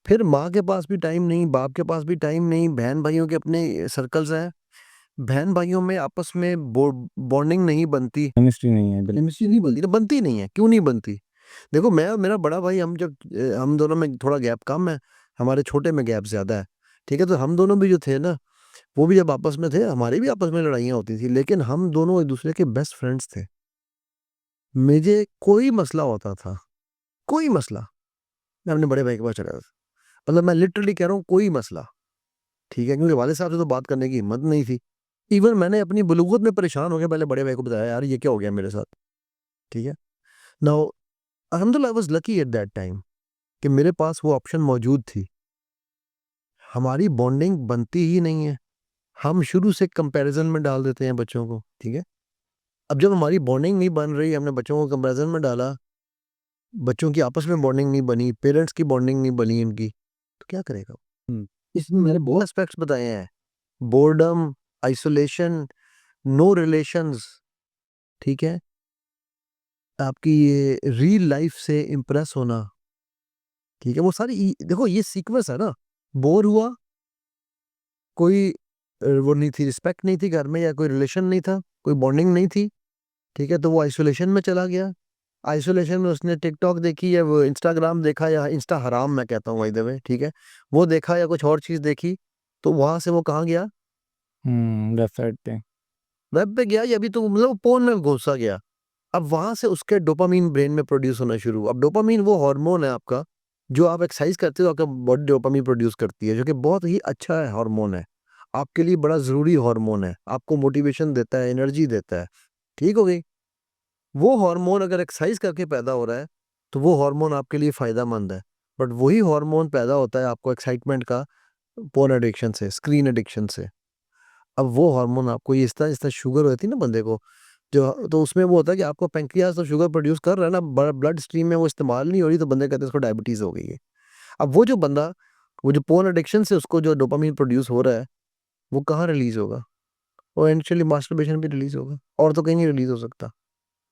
फिर माँ के पास भी टाइम नहीं, बाप के पास भी टाइम नहीं, बहन भाइयों के अपने सर्कल्स हैं, बहन भाइयों में आपस में बॉन्डिंग नहीं बनती। केमिस्ट्री नहीं है केमिस्ट्री नहीं बनती ना, बनती नहीं है, क्यों नहीं बनती। देखो मैं और मेरा बड़ा भाई, हम जब हम दोनों में थोड़ा गैप कम है, हमारे छोटे में गैप ज्यादा है, ठीक है। तो हम दोनों भी जो थे ना, वो भी जब आपस में थे, हमारी भी आपस में लड़ाइयाँ होती थी, लेकिन हम दोनों एक दूसरे के बेस्ट फ्रेंड्स थे। मुझे कोई मसला होता था, कोई मसला, मैं अपने बड़े भाई के पास चला जाता, मतलब मैं लिटरली कह रहा हूँ कोई मसला, ठीक है, क्योंकि वाले साहब से तो बात करने की हिम्मत नहीं थी। इवन मैंने अपनी बलूगत में परेशान हो गया, पहले बड़े भाई को बताया यार ये क्या हो गया मेरे साथ, ठीक है। नाउ अल्हम्दुलिल्लाह I was lucky at that time कि मेरे पास वो ऑप्शन मौजूद थी। हमारी बॉन्डिंग बनती ही नहीं है, हम शुरू से कंपैरिजन में डाल देते हैं बच्चों को, ठीक है। अब जब हमारी बॉन्डिंग नहीं बन रही, हमने बच्चों को कंपैरिजन में डाला, बच्चों की आपस में बॉन्डिंग नहीं बनी, पेरेंट्स की बॉन्डिंग नहीं बनी इनकी, तो क्या करेगा वो? हुँ। इसमें मैंने बहुत एस्पेक्ट्स बताए हैं, बोर्डम, आइसोलेशन, नो रिलेशंस, ठीक है। आपकी ये रियल लाइफ से इम्प्रेस होना, ठीक है। वो सारी देखो ये सीक्वेंस है ना। बोर हुआ, कोई वो नहीं थी, रिस्पेक्ट नहीं थी घर में, या कोई रिलेशन नहीं था, कोई बॉन्डिंग नहीं थी, ठीक है। तो वो आइसोलेशन में चला गया। आइसोलेशन में उसने टिकटॉक देखी, या वो इंस्टाग्राम देखा, या इंस्टा हराम मैं कहता हूँ, बाय द वे, ठीक है। वो देखा या कुछ और चीज देखी, तो वहां से वो कहाँ गया, वेबसाइट पे। वेब पे गया, या अभी तो मतलब फोन में घुसा गया। अब वहां से उसके डोपामीन ब्रेन में प्रोड्यूस होना शुरू। अब डोपामीन वो हार्मोन है आपका, जो आप एक्सरसाइज करते हो आपका बॉडी डोपामीन प्रोड्यूस करती है, जो कि बहुत ही अच्छा है हार्मोन है, आपके लिए बड़ा जरूरी हार्मोन है, आपको मोटिवेशन देता है, एनर्जी देता है, ठीक हो गई। वो हार्मोन अगर एक्सरसाइज करके पैदा हो रहा है, तो वो हार्मोन आपके लिए फायदेमंद है। बट वही हार्मोन पैदा होता है आपको एक्साइटमेंट का पोर्न एडिक्शन से, स्क्रीन एडिक्शन से। अब वो हार्मोन आपको ये इस तरह शुगर होती है ना बंदे को, जो तो उसमें वो होता है कि आपको पैंक्रियास तो शुगर प्रोड्यूस कर रहा है ना, ब्लड स्ट्रीम में वो इस्तेमाल नहीं हो रही, तो बंदे कहते हैं इसको डायबिटीज हो गई है। अब वो जो बंदा, वो जो पोर्न एडिक्शन से उसको जो डोपामीन प्रोड्यूस हो रहा है, वो कहाँ रिलीज होगा? वो एक्चुअली मास्टरबेशन पे रिलीज होगा, और तो कहीं नहीं रिलीज हो सकता।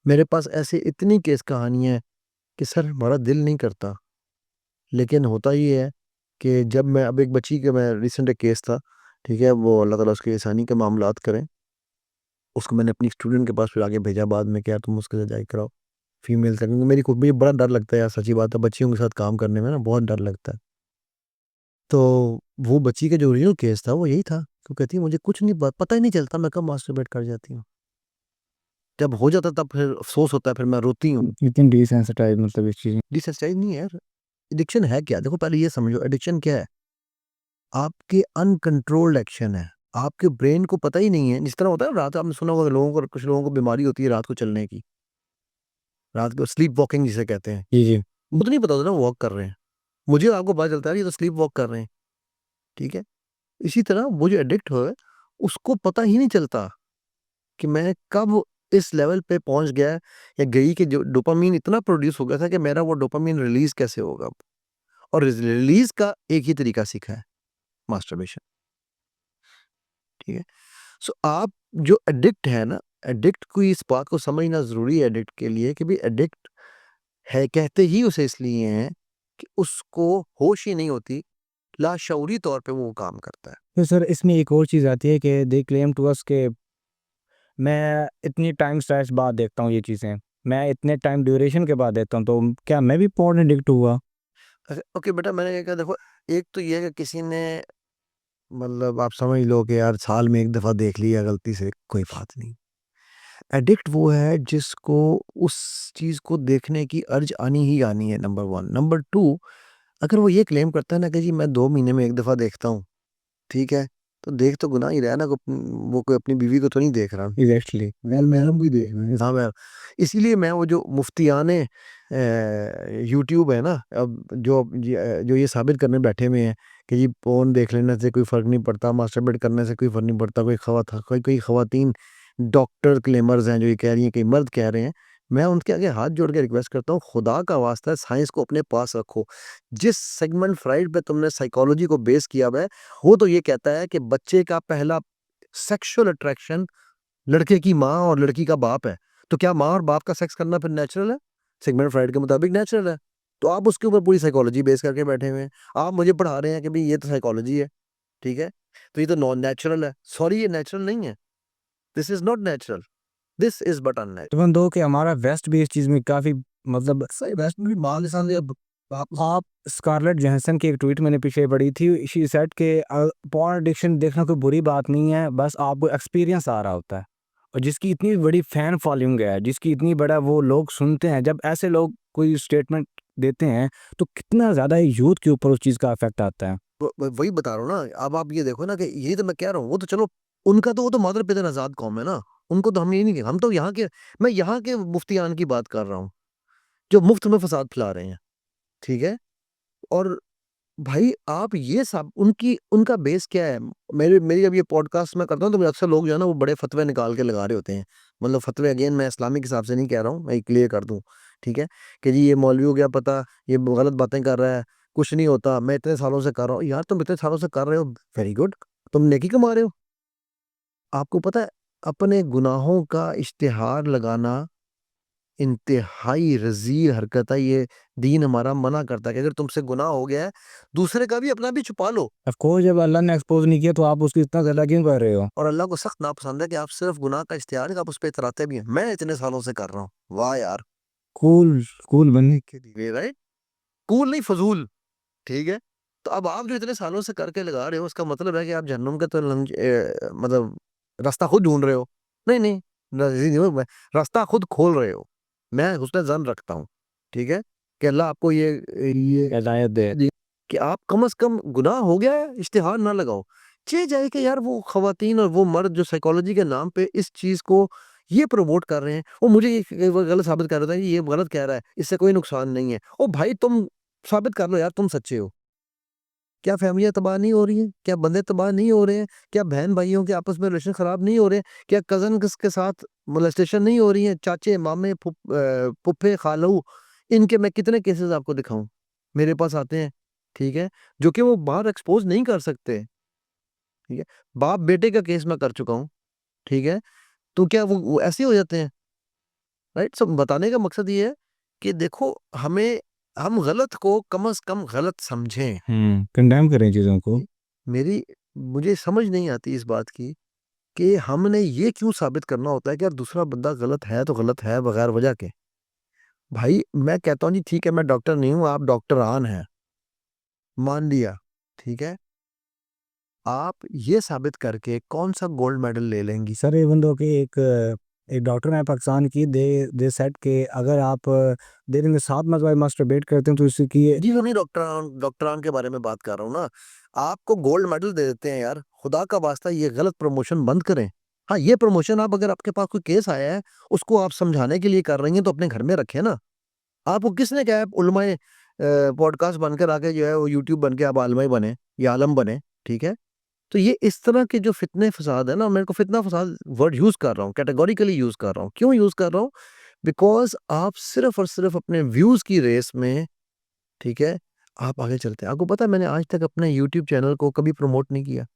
मेरे पास ऐसे इतनी केस कहानियां हैं कि सर हमारा दिल नहीं करता, लेकिन होता ये है कि जब मैं अब एक बच्ची का, मैं रिसेंट एक केस था, ठीक है, वो अल्लाह ताला उसकी आसानी के मामलात करें, उसको मैंने अपनी स्टूडेंट के पास फिर आगे भेजा बाद में कि यार तुम उसके साथ जाके कराओ, फीमेल था, क्योंकि मेरी खुद भी बड़ा डर लगता है यार, सच्ची बात है, बच्चियों के साथ काम करने में ना बहुत डर लगता है। तो वो बच्ची का जो ओरिजिनल केस था वो यही था, वो कहती है मुझे कुछ नहीं पता ही नहीं चलता, मैं कब मास्टरबेट कर जाती हूँ। जब हो जाता तब फिर अफसोस होता है, फिर मैं रोती हूँ। इतनी डिसेंसिटाइज मतलब इस चीज़। डिसेंसिटाइज नहीं है यार, एडिक्शन है क्या? देखो पहले ये समझो एडिक्शन क्या है? आपके अनकंट्रोल्ड एक्शन है। आपके ब्रेन को पता ही नहीं है, जिस तरह होता है ना रात आपने सुना होगा लोगों को, कुछ लोगों को बीमारी होती है रात को चलने की, रात को स्लीप वॉकिंग जिसे कहते हैं। जी, जी। मुझे नहीं पता होता ना वॉक कर रहे हैं, मुझे और आपको पता चलता है ये तो स्लीप वॉक कर रहे हैं, ठीक है? इसी तरह वो जो एडिक्ट हुआ है, उसको पता ही नहीं चलता कि मैं कब इस लेवल पे पहुँच गया या गई कि जो डोपामाइन इतना प्रोड्यूस हो गया था कि मेरा वो डोपामाइन रिलीज़ कैसे होगा? और रिलीज़ का एक ही तरीका सीखा है, मास्टरबेशन, ठीक है? सो आप जो एडिक्ट है ना, एडिक्ट को इस बात को समझना ज़रूरी है एडिक्ट के लिए कि भाई एडिक्ट है कहते ही उसे इसलिए हैं कि उसको होश ही नहीं होती, लाशऊरी तौर पे वो काम करता है। तो सर इसमें एक और चीज़ आती है कि दे क्लेम टू अस के मैं इतनी टाइम स्लैश बाद देखता हूँ ये चीज़ें, मैं इतने टाइम ड्यूरेशन के बाद देखता हूँ, तो क्या मैं भी पॉर्न एडिक्ट हुआ? अच्छा, ओके बेटा, मैंने क्या कहा देखो, एक तो ये है कि किसी ने मतलब आप समझ लो कि यार साल में 1 दफ़ा देख लिया गलती से, कोई बात नहीं। एडिक्ट वो है जिसको उस चीज़ को देखने की अर्ज आनी ही आनी है, नंबर 1। नंबर 2, अगर वो ये क्लेम करता है ना कि जी मैं 2 महीने में 1 दफ़ा देखता हूँ, ठीक है? तो देख तो गुनाह ही रहा है ना, वो कोई अपनी बीवी को तो नहीं देख रहा। एग्ज़ैक्टली। वेल महरम को ही देख रहा है। हाँ, मैं इसीलिए मैं वो जो मुफ्तियाने यूट्यूब है ना, अब जो ये साबित करने बैठे हुए हैं कि जी पोर्न देख लेने से कोई फ़र्क नहीं पड़ता, मास्टरबेट करने से कोई फ़र्क नहीं पड़ता, कोई ख़वातीन डॉक्टर क्लेमर्स हैं जो ये कह रही हैं, कई मर्द कह रहे हैं, मैं उनके आगे हाथ जोड़ के रिक्वेस्ट करता हूँ, खुदा का वास्ता है साइंस को अपने पास रखो। जिस सेगमेंट फ्राइड पे तुमने साइकोलॉजी को बेस किया हुआ है, वो तो ये कहता है कि बच्चे का पहला सेक्सुअल अट्रैक्शन लड़के की माँ और लड़की का बाप है। तो क्या माँ और बाप का सेक्स करना फिर नेचुरल है? सिगमंड फ्राइड के मुताबिक नेचुरल है। तो आप उसके ऊपर पूरी साइकोलॉजी बेस करके बैठे हुए हैं। आप मुझे पढ़ा रहे हैं कि भई ये तो साइकोलॉजी है, ठीक है? तो ये तो नॉन नेचुरल है। सॉरी, ये नेचुरल नहीं है। This is not natural. This is but unnatural. Even though कि हमारा वेस्ट भी इस चीज़ में काफ़ी मतलब सही वेस्ट में भी माल इंसान ने अब आप स्कारलेट जॉनसन की एक ट्वीट मैंने पीछे पढ़ी थी, शी सेड कि पोर्न एडिक्शन देखना कोई बुरी बात नहीं है, बस आपको एक्सपीरियंस आ रहा होता है। और जिसकी इतनी बड़ी फ़ैन फॉलोइंग है, जिसकी इतनी बड़ा वो लोग सुनते हैं, जब ऐसे लोग कोई स्टेटमेंट देते हैं, तो कितना ज़्यादा यूथ के ऊपर उस चीज़ का इफ़ेक्ट आता है। वही बता रहा हूँ ना। अब आप ये देखो ना कि यही तो मैं कह रहा हूँ, वो तो चलो उनका तो वो तो मादर-पितर आज़ाद कौम है ना। उनको तो हम ये नहीं, हम तो यहाँ के, मैं यहाँ के मुफ्तियान की बात कर रहा हूँ, जो मुफ्त में फ़साद फैला रहे हैं, ठीक है? और भाई आप ये सब उनकी उनका बेस क्या है? मेरी अब ये पॉडकास्ट मैं करता हूँ तो मुझे अक्सर लोग जो है ना वो बड़े फ़तवे निकाल के लगा रहे होते हैं। मतलब फ़तवे अगेन मैं इस्लामिक हिसाब से नहीं कह रहा हूँ, मैं क्लियर कर दूँ, ठीक है? कि जी ये मौलवी को क्या पता, ये गलत बातें कर रहा है, कुछ नहीं होता, मैं इतने सालों से कर रहा हूँ। यार तुम इतने सालों से कर रहे हो, वेरी गुड, तुम नेकी कमा रहे हो। आपको पता है अपने गुनाहों का इश्तिहार लगाना इंतहाई रज़ील हरकत है। ये दीन हमारा मना करता है कि अगर तुमसे गुनाह हो गया है, दूसरे का भी अपना भी छुपा लो। ऑफ़ कोर्स जब अल्लाह ने एक्सपोज़ नहीं किया, तो आप उसकी इतना ज़्यादा क्यों कर रहे हो? और अल्लाह को सख्त नापसंद है कि आप सिर्फ़ गुनाह का इश्तिहार है, आप उस पे इतराते भी हैं। मैं इतने सालों से कर रहा हूँ। वाह यार! कूल कूल बनने के लिए। ये राइट? कूल नहीं, फ़ज़ूल, ठीक है? तो अब आप जो इतने सालों से करके लगा रहे हो, उसका मतलब है कि आप जहन्नुम का तो मतलब रास्ता खुद ढूँढ रहे हो। नहीं, नहीं, रास्ता खुद खोल रहे हो। मैं हुस्न ज़न रखता हूँ, ठीक है? कि अल्लाह आपको ये हिदायत दे। जी, कि आप कम से कम गुनाह हो गया है, इश्तिहार ना लगाओ। चे जाए कि यार वो ख़वातीन और वो मर्द जो साइकोलॉजी के नाम पे इस चीज़ को ये प्रमोट कर रहे हैं, वो मुझे ये वो गलत साबित कर रहा था, ये गलत कह रहा है, इससे कोई नुकसान नहीं है। ओ भाई तुम साबित कर लो यार तुम सच्चे हो। क्या फैमिलियाँ तबाह नहीं हो रही हैं? क्या बंदे तबाह नहीं हो रहे हैं? क्या बहन-भाइयों के आपस में रिलेशन ख़राब नहीं हो रहे हैं? क्या कज़न के साथ मोलेस्टेशन नहीं हो रही है? चाचे, मामे, फूफे, खालू, इनके मैं कितने केसेज़ आपको दिखाऊँ? मेरे पास आते हैं, ठीक है? जो कि वो बाहर एक्सपोज़ नहीं कर सकते, ठीक है? बाप-बेटे का केस मैं कर चुका हूँ, ठीक है? तो क्या वो ऐसे ही हो जाते हैं? राइट? सो बताने का मकसद ये है कि देखो हम गलत को कम से कम गलत समझें। कंडेम करें चीज़ों को। जी, मेरी मुझे समझ नहीं आती इस बात की कि हमने ये क्यों साबित करना होता है कि यार दूसरा बंदा गलत है तो गलत है बगैर वजह के। भाई मैं कहता हूँ जी ठीक है, मैं डॉक्टर नहीं हूँ, आप डॉक्टरान हैं, मान लिया, ठीक है? आप ये साबित करके कौन-सा गोल्ड मेडल ले लेंगी? सर इवन दो कि एक एक डॉक्टर ने पाकिस्तान की, दे सेड कि अगर आप दिन में 7 मरतबा मास्टरबेट करते हैं तो इसकी जी वो नहीं डॉक्टरान के बारे में बात कर रहा हूँ ना। आपको गोल्ड मेडल दे देते हैं यार, खुदा का वास्ता ये गलत प्रमोशन बंद करें। हाँ, ये प्रमोशन आप अगर आपके पास कोई केस आया है, उसको आप समझाने के लिए कर रही हैं तो अपने घर में रखें ना। आपको किसने कहा है उलमाए पॉडकास्ट बनकर आके जो है वो यूट्यूब बन के आप आलमाई बने या आलम बने, ठीक है? तो ये इस तरह के जो फितने फसाद है ना, मेरे को फितना फसाद वर्ड यूज़ कर रहा हूँ, कैटेगोरिकली यूज़ कर रहा हूँ। क्यों यूज़ कर रहा हूँ? बिकॉज़ आप सिर्फ़ और सिर्फ़ अपने व्यूज़ की रेस में, ठीक है, आप आगे चलते हैं। आपको पता है मैंने आज तक अपने यूट्यूब चैनल को कभी प्रमोट नहीं किया।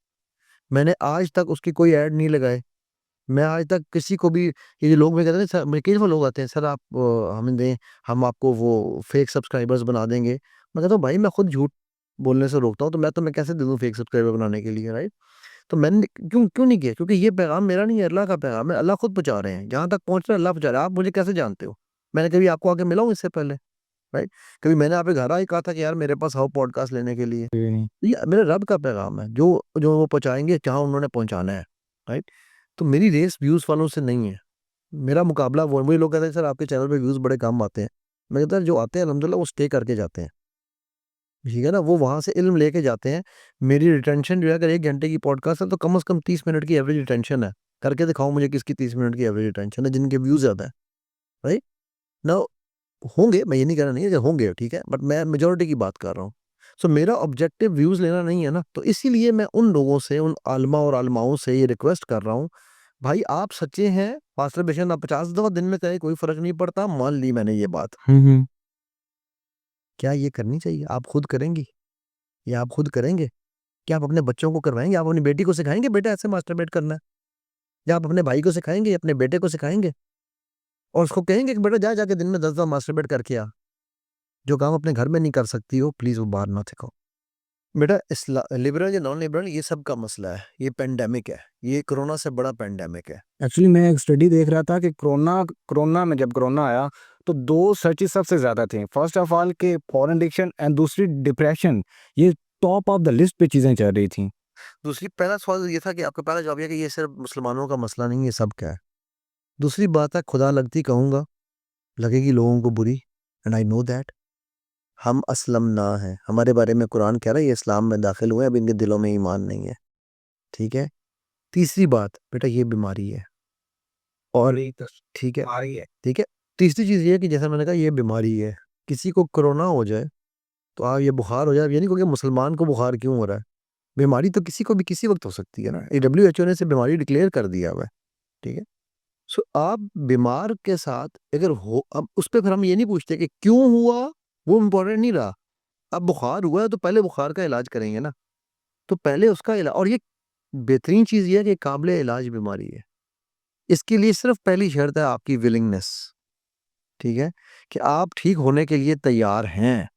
मैंने आज तक उसकी कोई ऐड नहीं लगाए। मैं आज तक किसी को भी, ये जो लोग मुझे कहते हैं सर, मेरे कई दफ़ा लोग आते हैं, सर आप हमें दें, हम आपको वो फेक सब्सक्राइबर्स बना देंगे। मैं कहता हूँ भाई मैं खुद झूठ बोलने से रोकता हूँ, तो मैं तुम्हें कैसे दे दूँ फेक सब्सक्राइबर बनाने के लिए, राइट? तो मैंने क्यों क्यों नहीं किया? क्योंकि ये पैगाम मेरा नहीं है, अल्लाह का पैगाम है। अल्लाह खुद पहुँचा रहे हैं। जहाँ तक पहुँच रहा है अल्लाह पहुँचा रहा है। आप मुझे कैसे जानते हो? मैंने कभी आपको आके मिला हूँ इससे पहले, राइट? कभी मैंने आपके घर आके कहा था कि यार मेरे पास आओ पॉडकास्ट लेने के लिए? नहीं। ये मेरे रब का पैगाम है, जो जो वो पहुँचाएँगे जहाँ उन्होंने पहुँचाना है, राइट? तो मेरी रेस व्यूज़ वालों से नहीं है। मेरा मुकाबला वो मुझे लोग कहते हैं सर आपके चैनल पे व्यूज़ बड़े कम आते हैं। मैं कहता जो आते हैं अल्हम्दुलिल्लाह वो स्टे करके जाते हैं। ठीक है ना? वो वहाँ से इल्म लेके जाते हैं। मेरी रिटेंशन जो है अगर 1 घंटे की पॉडकास्ट है तो कम से कम 30 मिनट की एवरेज रिटेंशन है। करके दिखाओ मुझे किसकी 30 मिनट की एवरेज रिटेंशन है जिनके व्यूज़ ज़्यादा है, राइट? नाउ होंगे, मैं ये नहीं कह रहा नहीं है कि होंगे, ठीक है? बट मैं मेजॉरिटी की बात कर रहा हूँ। सो मेरा ऑब्जेक्टिव व्यूज़ लेना नहीं है ना, तो इसीलिए मैं उन लोगों से, उन आलिमा और आलिमाओं से ये रिक्वेस्ट कर रहा हूँ, भाई आप सच्चे हैं, मास्टरबेशन आप 50 दफ़ा दिन में करें कोई फ़र्क नहीं पड़ता, मान ली मैंने ये बात। हुँ। क्या ये करनी चाहिए? आप खुद करेंगी? या आप खुद करेंगे? क्या आप अपने बच्चों को करवाएँगे? आप अपनी बेटी को सिखाएँगे बेटा ऐसे मास्टरबेट करना है? या आप अपने भाई को सिखाएँगे, अपने बेटे को सिखाएँगे? और उसको कहेंगे कि बेटा जा जाके दिन में 10 दफ़ा मास्टरबेट करके आ। जो काम अपने घर में नहीं कर सकती हो, प्लीज़ वो बाहर ना सिखाओ। बेटा लिबरल या नॉन लिबरल ये सब का मसला है। ये पैंडेमिक है। ये कोरोना से बड़ा पैंडेमिक है। एक्चुअली मैं एक स्टडी देख रहा था कि कोरोना में जब कोरोना आया तो 2 सर्चेज़ सबसे ज़्यादा थी। फर्स्ट ऑफ ऑल कि पोर्न एडिक्शन एंड दूसरी डिप्रेशन। ये टॉप ऑफ द लिस्ट पे चीज़ें चल रही थी। दूसरी पहला सवाल ये था कि आपका पहला जवाब ये है कि ये सिर्फ़ मुसलमानों का मसला नहीं है, ये सबका है। दूसरी बात है खुदा लगती कहूँगा, लगेगी लोगों को बुरी एंड आई नो दैट। हम असलम ना हैं। हमारे बारे में कुरान कह रहा है ये इस्लाम में दाखिल हुए, अब इनके दिलों में ईमान नहीं है। ठीक है? तीसरी बात, बेटा ये बीमारी है और ठीक है, बीमारी है। ठीक है? तीसरी चीज़ ये है कि जैसा मैंने कहा ये बीमारी है। किसी को कोरोना हो जाए, तो आप ये बुखार हो जाए, ये नहीं कहोगे मुसलमान को बुखार क्यों हो रहा है? बीमारी तो किसी को भी किसी वक़्त हो सकती है ना। ये डब्ल्यूएचओ ने इसे बीमारी डिक्लेयर कर दिया हुआ है। ठीक है? सो आप बीमार के साथ अगर हो, अब उस पे फिर हम ये नहीं पूछते कि क्यों हुआ, वो इम्पोर्टेंट नहीं रहा। अब बुखार हुआ है तो पहले बुखार का इलाज करेंगे ना। तो पहले उसका इला और ये बेहतरीन चीज़ ये है कि काबिल इलाज बीमारी है। इसके लिए सिर्फ़ पहली शर्त है आपकी विलिंगनेस, ठीक है? कि आप ठीक होने के लिए तैयार हैं।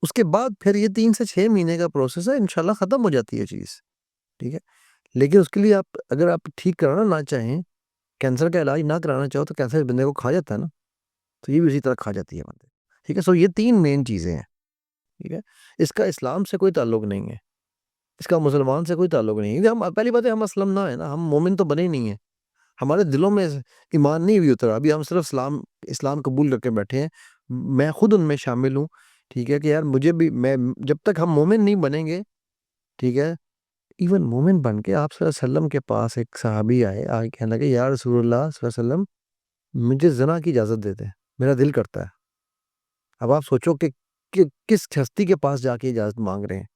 उसके बाद फिर ये 3 से 6 महीने का प्रोसेस है, इंशाल्लाह ख़त्म हो जाती है चीज़, ठीक है? लेकिन उसके लिए आप अगर आप ठीक कराना ना चाहें, कैंसर का इलाज ना कराना चाहो तो कैंसर बंदे को खा जाता है ना, तो ये भी उसी तरह खा जाती है बंदे, ठीक है? सो ये 3 मेन चीज़ें हैं, ठीक है? इसका इस्लाम से कोई ताल्लुक नहीं है, इसका मुसलमान से कोई ताल्लुक नहीं है। हम पहली बात है हम असलम ना है ना, हम मोमिन तो बने ही नहीं हैं। हमारे दिलों में ईमान नहीं भी उतरा। अभी हम सिर्फ इस्लाम कबूल करके बैठे हैं। मैं खुद उनमें शामिल हूँ, ठीक है? कि यार मुझे भी मैं जब तक हम मोमिन नहीं बनेंगे, ठीक है? इवन मोमिन बन के आप सल्लल्लाहु अलैहि वसल्लम के पास एक सहाबी आए, आके कहने लगे या रसूलुल्लाह सल्लल्लाहु अलैहि वसल्लम मुझे ज़िना की इजाज़त दे दें, मेरा दिल करता है। अब आप सोचो कि किस हस्ती के पास जाके इजाज़त माँग रहे हैं,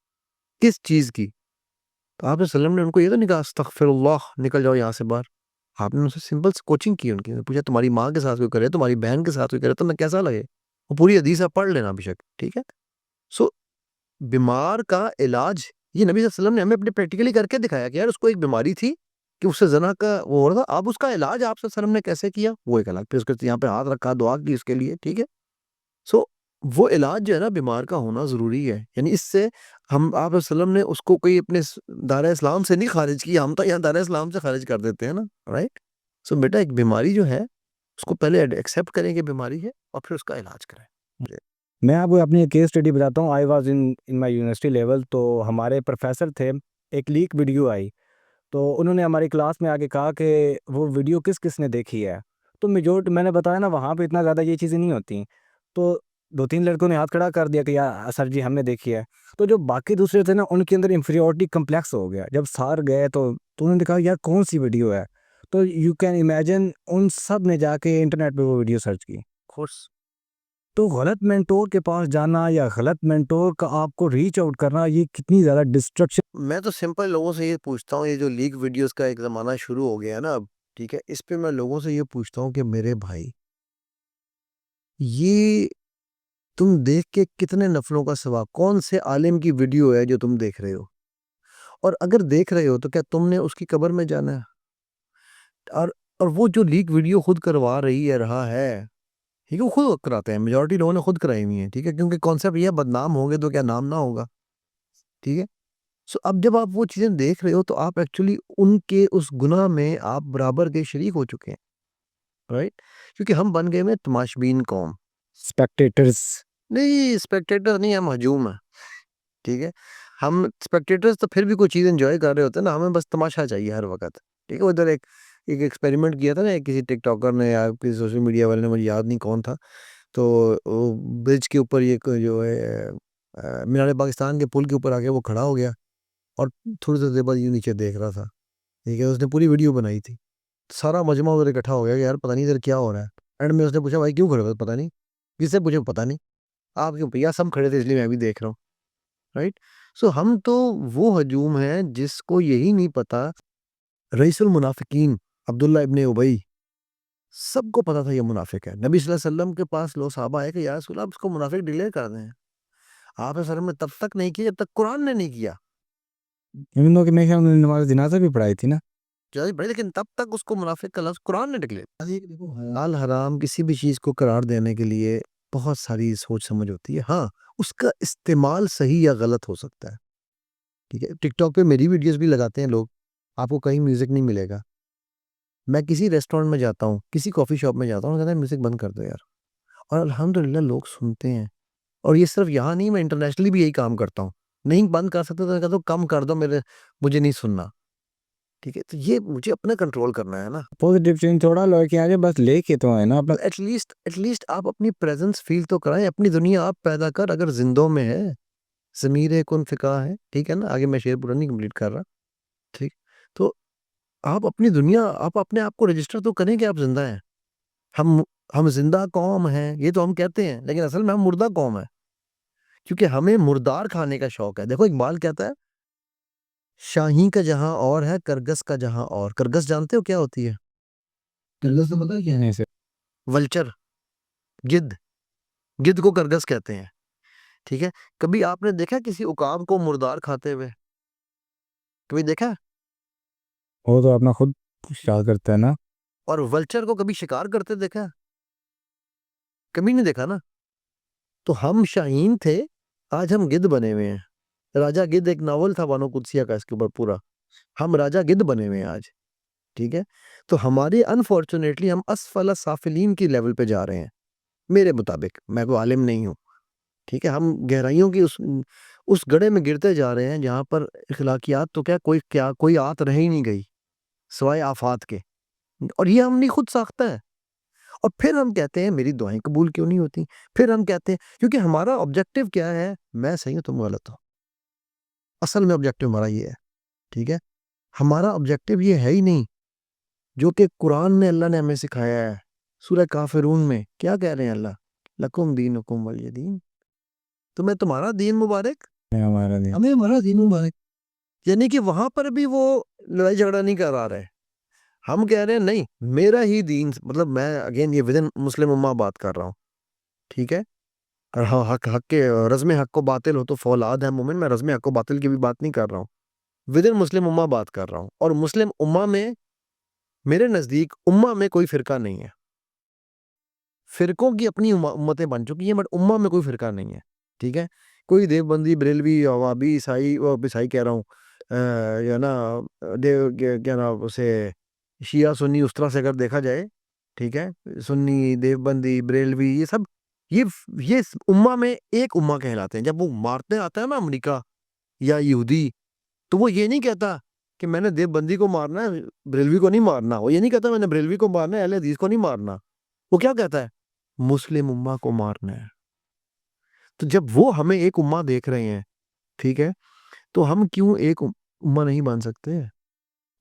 किस चीज़ की? तो आप सल्लल्लाहु अलैहि वसल्लम ने उनको ये तो नहीं कहा अस्तगफिरुल्लाह निकल जाओ यहाँ से बाहर। आपने उनसे सिंपल सी कोचिंग की उनकी। पूछा तुम्हारी माँ के साथ कोई करे, तुम्हारी बहन के साथ कोई करे, तुम्हें कैसा लगे? वो पूरी हदीस आप पढ़ लेना बेशक, ठीक है? सो बीमार का इलाज ये नबी सल्लल्लाहु अलैहि वसल्लम ने हमें अपने प्रैक्टिकली करके दिखाया कि यार उसको एक बीमारी थी कि उससे ज़िना का वो हो रहा था। अब उसका इलाज आप सल्लल्लाहु अलैहि वसल्लम ने कैसे किया? वो एक अलग, फिर उसके यहाँ पे हाथ रखा, दुआ की उसके लिए, ठीक है? सो वो इलाज जो है ना बीमार का होना ज़रूरी है। यानी इससे हम आप वसल्लम ने उसको कोई अपने दायरा इस्लाम से नहीं खारिज किया, हम तो यहाँ दायरा इस्लाम से खारिज कर देते हैं ना, राइट? सो बेटा एक बीमारी जो है उसको पहले एक्सेप्ट करें कि बीमारी है और फिर उसका इलाज करें। जी। मैं आपको अपनी एक केस स्टडी बताता हूँ। I was in my university level, तो हमारे प्रोफ़ेसर थे, एक लीक वीडियो आई। तो उन्होंने हमारी क्लास में आके कहा कि वो वीडियो किस किस ने देखी है। तो मेजोरिटी मैंने बताया ना वहाँ पे इतना ज़्यादा ये चीज़ें नहीं होती। तो 2-3 लड़कों ने हाथ खड़ा कर दिया कि यार सर जी हमने देखी है। तो जो बाकी दूसरे थे ना उनके अंदर इंफीरियॉरिटी कॉम्प्लेक्स हो गया। जब सर गए तो उन्होंने कहा यार कौन-सी वीडियो है? तो यू कैन इमेजिन उन सब ने जाके इंटरनेट पे वो वीडियो सर्च की। कोर्स तो गलत मेंटोर के पास जाना या गलत मेंटोर का आपको रीच आउट करना ये कितनी ज़्यादा डिस्ट्रक्शन। मैं तो सिंपल लोगों से ये पूछता हूँ, ये जो लीक वीडियोस का एक ज़माना शुरू हो गया है ना अब, ठीक है? इस पे मैं लोगों से ये पूछता हूँ कि मेरे भाई, ये तुम देख के कितने नफ़लों का सवाब, कौन से आलिम की वीडियो है जो तुम देख रहे हो? और अगर देख रहे हो तो क्या तुमने उसकी कब्र में जाना है? और और वो जो लीक वीडियो खुद करवा रही है रहा है, ठीक है? वो खुद कराते हैं, मेजॉरिटी लोगों ने खुद कराई हुई हैं, ठीक है? क्योंकि कॉन्सेप्ट ये है बदनाम होंगे तो क्या नाम ना होगा, ठीक है? सो अब जब आप वो चीज़ें देख रहे हो तो आप एक्चुअली उनके उस गुनाह में आप बराबर के शरीक हो चुके हैं, राइट? क्योंकि हम बन गए हुए हैं तमाशबीन कौम। स्पेक्टेटर्स। नहीं, स्पेक्टेटर नहीं, हम हजूम हैं, ठीक है? हम स्पेक्टेटर्स तो फिर भी कोई चीज़ एन्जॉय कर रहे होते हैं ना, हमें बस तमाशा चाहिए हर वक़्त, ठीक है? उधर एक एक एक्सपेरिमेंट किया था ना किसी टिकटॉकर ने या किसी सोशल मीडिया वाले ने, मुझे याद नहीं कौन था, तो वो ब्रिज के ऊपर ये जो है मीनार पाकिस्तान के पुल के ऊपर आके वो खड़ा हो गया और थोड़ी देर बाद यूँ नीचे देख रहा था, ठीक है? उसने पूरी वीडियो बनाई थी। सारा मजमा उधर इकट्ठा हो गया कि यार पता नहीं इधर क्या हो रहा है। एंड में उसने पूछा भाई क्यों खड़े हो? पता नहीं। किससे पूछे? पता नहीं। आप क्यों? भैया सब खड़े थे इसलिए मैं भी देख रहा हूँ, राइट? सो हम तो वो हजूम हैं जिसको यही नहीं पता, रईसुल मुनाफिकीन अब्दुल्ला इब्न उबई, सबको पता था ये मुनाफिक है। नबी सल्लल्लाहु अलैहि वसल्लम के पास लोग सहाबा आए कि या रसूल अल्लाह आप इसको मुनाफिक डिक्लेयर कर दें। आपने सर में तब तक नहीं किया जब तक कुरान ने नहीं किया। इवन दो कि मेरे ख्याल में उन्होंने नमाज़ जनाज़ा भी पढ़ाई थी ना? जायज़ पढ़े लेकिन तब तक उसको मुनाफिक का लफ्ज़ कुरान ने डिक्लेयर। देखो हलाल हराम किसी भी चीज़ को करार देने के लिए बहुत सारी सोच समझ होती है। हाँ, उसका इस्तेमाल सही या गलत हो सकता है, ठीक है? टिकटॉक पे मेरी वीडियोज़ भी लगाते हैं लोग, आपको कहीं म्यूज़िक नहीं मिलेगा। मैं किसी रेस्टोरेंट में जाता हूँ, किसी कॉफ़ी शॉप में जाता हूँ, कहते हैं म्यूज़िक बंद कर दो यार, और अल्हम्दुलिल्लाह लोग सुनते हैं। और ये सिर्फ़ यहाँ नहीं, मैं इंटरनेशनली भी यही काम करता हूँ। नहीं बंद कर सकते तो मैं कहता हूँ कम कर दो, मुझे नहीं सुनना, ठीक है? तो ये मुझे अपना कंट्रोल करना है ना। पॉजिटिव चेंज थोड़ा लेके आ जाए, बस लेके तो आए ना अपना। तो एटलीस्ट आप अपनी प्रेज़ेंस फ़ील तो कराएँ, अपनी दुनिया आप पैदा कर, अगर ज़िंदों में है, ज़मीर कुन फ़िक़ा है, ठीक है ना? आगे मैं शेर पूरा नहीं कंप्लीट कर रहा, ठीक? तो आप अपनी दुनिया, आप अपने आप को रजिस्टर तो करें कि आप ज़िंदा हैं। हम हम ज़िंदा कौम हैं, ये तो हम कहते हैं, लेकिन असल में हम मुर्दा कौम हैं, क्योंकि हमें मुर्दार खाने का शौक है। देखो इकबाल कहता है, शाही का जहाँ और है, करगस का जहाँ और। करगस जानते हो क्या होती है? करगस तो पता है क्या है? ऐसे वल्चर, गिद्ध, गिद्ध को करगस कहते हैं, ठीक है? कभी आपने देखा है किसी उकाब को मुर्दार खाते हुए? कभी देखा है? वो तो अपना खुद शिकार करता है ना। और वल्चर को कभी शिकार करते देखा है? कभी नहीं देखा ना? तो हम शाहीन थे, आज हम गिद्ध बने हुए हैं। राजा गिद्ध एक नॉवल था बानो कुदसिया का इसके ऊपर पूरा। हम राजा गिद्ध बने हुए हैं आज, ठीक है? तो हमारे अनफॉर्च्यूनेटली हम असफल साफिलीन की लेवल पे जा रहे हैं, मेरे मुताबिक। मैं कोई आलिम नहीं हूँ, ठीक है? हम गहराइयों की उस गड्ढे में गिरते जा रहे हैं जहाँ पर अखलाकियात तो क्या कोई आत रह ही नहीं गई, सिवाय आफ़ात के। और ये हमने खुद साख्ता है। और फिर हम कहते हैं मेरी दुआएँ कबूल क्यों नहीं होती? फिर हम कहते हैं क्योंकि हमारा ऑब्जेक्टिव क्या है? मैं सही हूँ, तुम गलत हो। असल में ऑब्जेक्टिव हमारा ये है, ठीक है? हमारा ऑब्जेक्टिव ये है ही नहीं, जो कि कुरान ने अल्लाह ने हमें सिखाया है। सूरह काफ़िरून में क्या कह रहे हैं अल्लाह? लकुम दीनुकुम वलिय दीन। तुम्हें तुम्हारा दीन मुबारक, है हमारा दिन। हमें हमारा दीन मुबारक। यानी कि वहाँ पर भी वो लड़ाई झगड़ा नहीं करा रहे। हम कह रहे हैं नहीं, मेरा ही दीन, मतलब मैं अगेन ये विदिन मुस्लिम उम्मा बात कर रहा हूँ, ठीक है? और हाँ, हक हक के रज़्म हक को बातिल हो तो फौलाद है मोमिन, मैं रज़्म हक को बातिल की भी बात नहीं कर रहा हूँ। विदिन मुस्लिम उम्मा बात कर रहा हूँ, और मुस्लिम उम्मा में मेरे नज़दीक उम्मा में कोई फ़िरका नहीं है। फ़िरकों की अपनी उम्मतें बन चुकी हैं, बट उम्मा में कोई फ़िरका नहीं है, ठीक है? कोई देवबंदी, बरेलवी, वहाबी, ईसाई, ईसाई कह रहा हूँ, या ना देव क्या नाम उसे, शिया सुन्नी उस तरह से अगर देखा जाए, ठीक है? सुन्नी, देवबंदी, बरेलवी, ये उम्मा में एक उम्मा कहलाते हैं। जब वो मारने आता है ना अमेरिका या यहूदी, तो वो ये नहीं कहता कि मैंने देवबंदी को मारना है, बरेलवी को नहीं मारना। वो ये नहीं कहता मैंने बरेलवी को मारना है, अहले हदीस को नहीं मारना। वो क्या कहता है? मुस्लिम उम्मा को मारना है। तो जब वो हमें एक उम्मा देख रहे हैं, ठीक है, तो हम क्यों एक उम्मा नहीं बन सकते?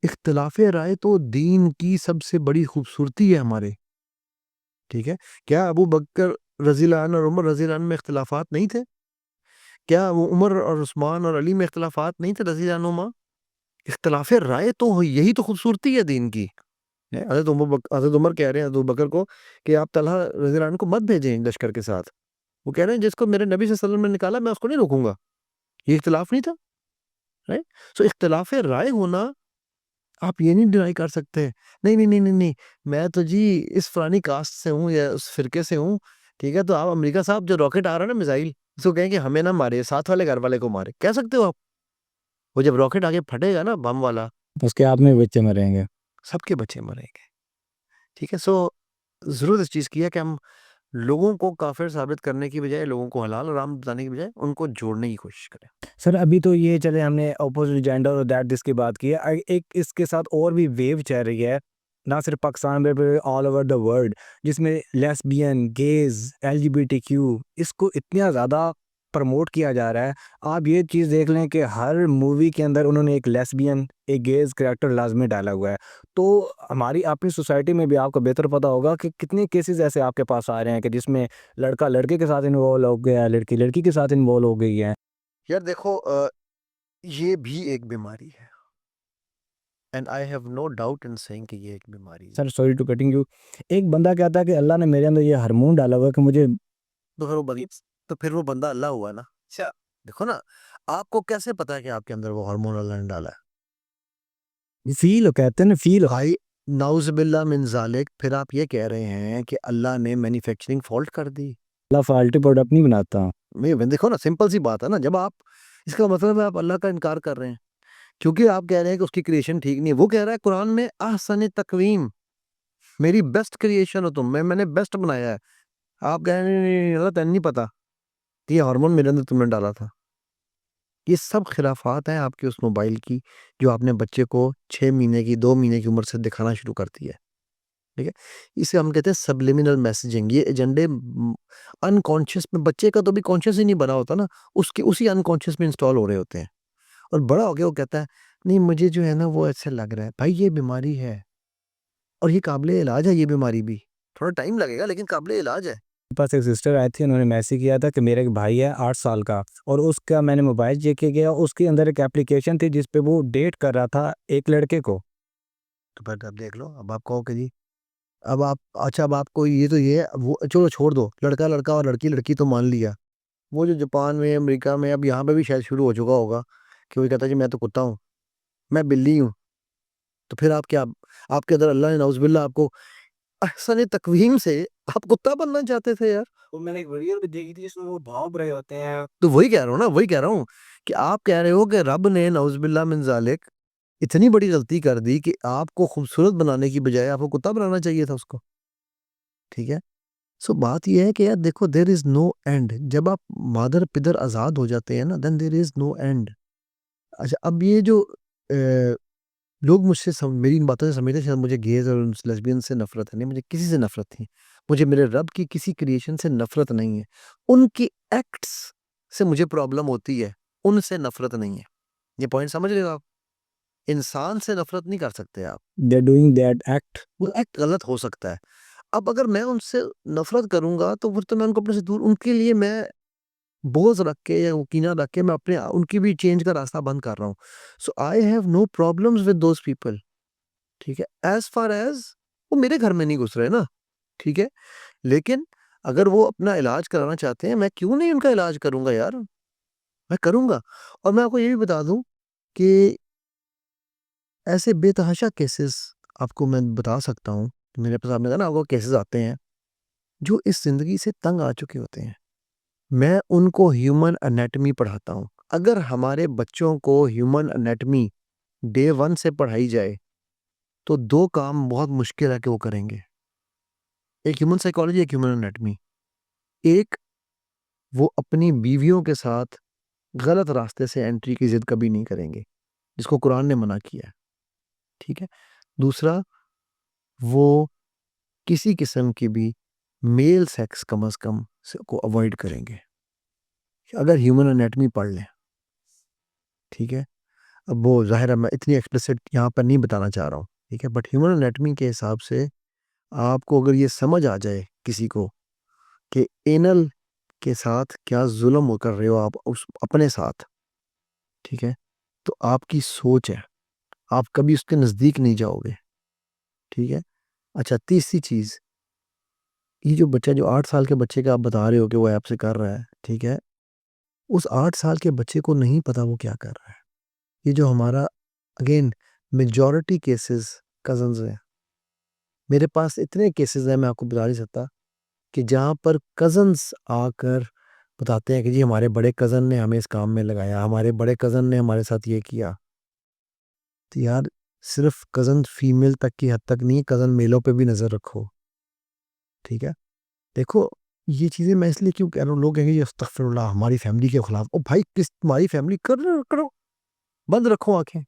इख्तिलाफ राय तो दीन की सबसे बड़ी खूबसूरती है हमारे, ठीक है। क्या अबू बकर रज़ियल्लाहु अन्हु और उमर रज़ियल्लाहु अन्हु में इख्तिलाफात नहीं थे? क्या वो उमर और उस्मान और अली में इख्तिलाफात नहीं थे रज़ियल्लाहु अन्हुमा? इख्तिलाफ राय तो यही तो खूबसूरती है दीन की। हज़रत उमर कह रहे हैं अबू बकर को कि आप तलहा रज़ियल्लाहु अन्हु को मत भेजें लश्कर के साथ। वो कह रहे हैं जिसको मेरे नबी सल्लल्लाहु अलैहि वसल्लम ने निकाला मैं उसको नहीं रोकूंगा। ये इख्तिलाफ नहीं था, राइट? सो इख्तिलाफ राय होना आप ये नहीं डिनाई कर सकते। नहीं, नहीं, नहीं, नहीं, नहीं, मैं तो जी इस फलानी कास्ट से हूँ या उस फ़िरके से हूँ, ठीक है? तो आप अमेरिका साहब जो रॉकेट आ रहा है ना मिसाइल, उसको कहें कि हमें ना मारे, साथ वाले घर वाले को मारे। कह सकते हो आप? वो जब रॉकेट आगे फटेगा ना बम वाला, उसके आप में बच्चे मरेंगे। सबके बच्चे मरेंगे, ठीक है? सो ज़रूरत इस चीज़ की है कि हम लोगों को काफ़िर साबित करने की बजाय, लोगों को हलाल हराम बताने की बजाय उनको जोड़ने की कोशिश करें। सर अभी तो ये चले हमने अपोजिट जेंडर और दैट दिस की बात की है। एक इसके साथ और भी वेव चल रही है, ना सिर्फ पाकिस्तान में ऑल ओवर द वर्ल्ड, जिसमें लेस्बियन, गेज, एलजीबीटीक्यू इसको इतना ज़्यादा प्रमोट किया जा रहा है। आप ये चीज़ देख लें कि हर मूवी के अंदर उन्होंने एक लेस्बियन, एक गेज कैरेक्टर लाजमी डाला हुआ है। तो हमारी अपनी सोसाइटी में भी आपको बेहतर पता होगा कि कितने केसेस ऐसे आपके पास आ रहे हैं कि जिसमें लड़का लड़के के साथ इन्वॉल्व हो गया है, लड़की लड़की के साथ इन्वॉल्व हो गई है। यार देखो ये भी एक बीमारी है, and I have no doubt in saying कि ये एक बीमारी है। Sir sorry to cutting you. एक बंदा कहता है कि अल्लाह ने मेरे अंदर ये हार्मोन डाला हुआ है कि मुझे तो फिर वो बंद तो फिर वो बंदा अल्लाह हुआ ना? अच्छा, देखो ना, आपको कैसे पता है कि आपके अंदर वो हार्मोन अल्लाह ने डाला है? फील कहते हैं ना, फील। भाई नाउज़ुबिल्लाह मिन ज़ालिक, फिर आप ये कह रहे हैं कि अल्लाह ने मैन्युफैक्चरिंग फॉल्ट कर दी। अल्लाह फाल्टी प्रोडक्ट नहीं बनाता। मैं देखो ना, सिंपल सी बात है ना, जब आप इसका मतलब है आप अल्लाह का इनकार कर रहे हैं, क्योंकि आप कह रहे हैं कि उसकी क्रिएशन ठीक नहीं है। वो कह रहा है कुरान में अहसन तकवीम, मेरी बेस्ट क्रिएशन हो तुम, मैंने बेस्ट बनाया है। आप कह रहे हैं नहीं, नहीं, अल्लाह तैਨੂੰ नहीं पता कि ये हार्मोन मेरे अंदर तुमने डाला था। ये सब खिलाफात हैं आपके उस मोबाइल की, जो आपने बच्चे को 6 महीने की, 2 महीने की उम्र से दिखाना शुरू कर दिया है, ठीक है? इसे हम कहते हैं सब्लिमिनल मैसेजिंग। ये एजेंडे अनकॉन्शियस में, बच्चे का तो भी कॉन्शियस ही नहीं बना होता ना, उसके उसी अनकॉन्शियस में इंस्टॉल हो रहे होते हैं। और बड़ा हो गया वो कहता है, नहीं मुझे जो है ना वो ऐसे लग रहा है। भाई ये बीमारी है और ये काबिल इलाज है, ये बीमारी भी। थोड़ा टाइम लगेगा लेकिन काबिल इलाज है। मेरे पास एक सिस्टर आई थी, उन्होंने मैसेज किया था कि मेरा एक भाई है 8 साल का, और उसका मैंने मोबाइल चेक किया गया, उसके अंदर एक एप्लीकेशन थी जिस पे वो डेट कर रहा था एक लड़के को। तो फिर अब देख लो, अब आप कहो कि जी अब आप अच्छा, अब आपको ये है, वो चलो छोड़ दो, लड़का लड़का और लड़की लड़की तो मान लिया। वो जो जापान में, अमेरिका में, अब यहाँ पे भी शायद शुरू हो चुका होगा कि वो कहता है जी मैं तो कुत्ता हूँ, मैं बिल्ली हूँ। तो फिर आप क्या, आपके अंदर अल्लाह ने नाउज़ुबिल्लाह आपको अहसन तकवीम से आप कुत्ता बनना चाहते थे यार। वो मैंने एक वीडियो भी देखी थी जिसमें वो भाग रहे होते हैं। तो वही कह रहा हूँ ना, वही कह रहा हूँ कि आप कह रहे हो कि रब ने नाउज़ुबिल्लाह मिन ज़ालिक इतनी बड़ी गलती कर दी कि आपको खूबसूरत बनाने की बजाय आपको कुत्ता बनाना चाहिए था उसको, ठीक है? सो बात ये है कि यार देखो, देयर इज़ नो एंड। जब आप मादर-पितर आज़ाद हो जाते हैं ना, then there is no end. अच्छा, अब ये जो लोग मुझसे मेरी इन बातों से समझते हैं शायद मुझे गेज़ और लेस्बियन से नफ़रत है। नहीं, मुझे किसी से नफ़रत नहीं। मुझे मेरे रब की किसी क्रिएशन से नफ़रत नहीं है। उनकी एक्ट्स से मुझे प्रॉब्लम होती है, उनसे नफ़रत नहीं है। ये पॉइंट समझ रहे हो आप? इंसान से नफ़रत नहीं कर सकते आप। They are doing that act. वो एक्ट गलत हो सकता है। अब अगर मैं उनसे नफ़रत करूँगा तो फिर तो मैं उनको अपने से दूर, उनके लिए मैं बोझ रख के या वो कीना रख के मैं अपने उनकी भी चेंज का रास्ता बंद कर रहा हूँ। So I have no problems with those people, ठीक है? एज़ फ़ार एज़ वो मेरे घर में नहीं घुस रहे ना, ठीक है? लेकिन अगर वो अपना इलाज कराना चाहते हैं, मैं क्यों नहीं उनका इलाज करूँगा यार? मैं करूँगा। और मैं आपको ये भी बता दूँ कि ऐसे बेतहाशा केसेस आपको मैं बता सकता हूँ। मेरे पास आपने कहा ना आपको केसेस आते हैं, जो इस ज़िंदगी से तंग आ चुके होते हैं। मैं उनको ह्यूमन एनाटॉमी पढ़ाता हूँ। अगर हमारे बच्चों को ह्यूमन एनाटॉमी डे 1 से पढ़ाई जाए, तो 2 काम बहुत मुश्किल है कि वो करेंगे। एक ह्यूमन साइकोलॉजी, एक ह्यूमन एनाटॉमी। एक, वो अपनी बीवियों के साथ गलत रास्ते से एंट्री की ज़िद कभी नहीं करेंगे। जिसको कुरान ने मना किया है, ठीक है। दूसरा, वो किसी किस्म की भी मेल सेक्स कम अज़ कम को अवॉइड करेंगे। अगर ह्यूमन एनाटॉमी पढ़ लें, ठीक है। अब वो ज़ाहिर है मैं इतनी एक्सप्लिसिट यहाँ पर नहीं बताना चाह रहा हूँ, ठीक है। बट ह्यूमन एनाटॉमी के हिसाब से आपको अगर ये समझ आ जाए किसी को कि एनल के साथ क्या जुल्म कर रहे हो आप उस अपने साथ, ठीक है, तो आपकी सोच है, आप कभी उसके नज़दीक नहीं जाओगे, ठीक है। अच्छा, तीसरी चीज़, ये जो बच्चा, जो 8 साल के बच्चे का आप बता रहे हो कि वो आपसे कर रहा है, ठीक है, उस 8 साल के बच्चे को नहीं पता वो क्या कर रहा है। ये जो हमारा, अगेन, मेजॉरिटी केसेस कजन्स हैं। मेरे पास इतने केसेस हैं, मैं आपको बता नहीं सकता, कि जहाँ पर कजन्स आकर बताते हैं कि जी हमारे बड़े कज़न ने हमें इस काम में लगाया, हमारे बड़े कज़न ने हमारे साथ ये किया। तो यार, सिर्फ कज़न फीमेल तक की हद तक नहीं, कज़न मेलों पे भी नज़र रखो, ठीक है। देखो, ये चीज़ें मैं इसलिए क्यों कह रहा हूँ, लोग कहेंगे ये अस्तगफिरुल्लाह हमारी फैमिली के खिलाफ। ओ भाई, किस तुम्हारी फैमिली कर रहे हो, करो, बंद रखो आंखें,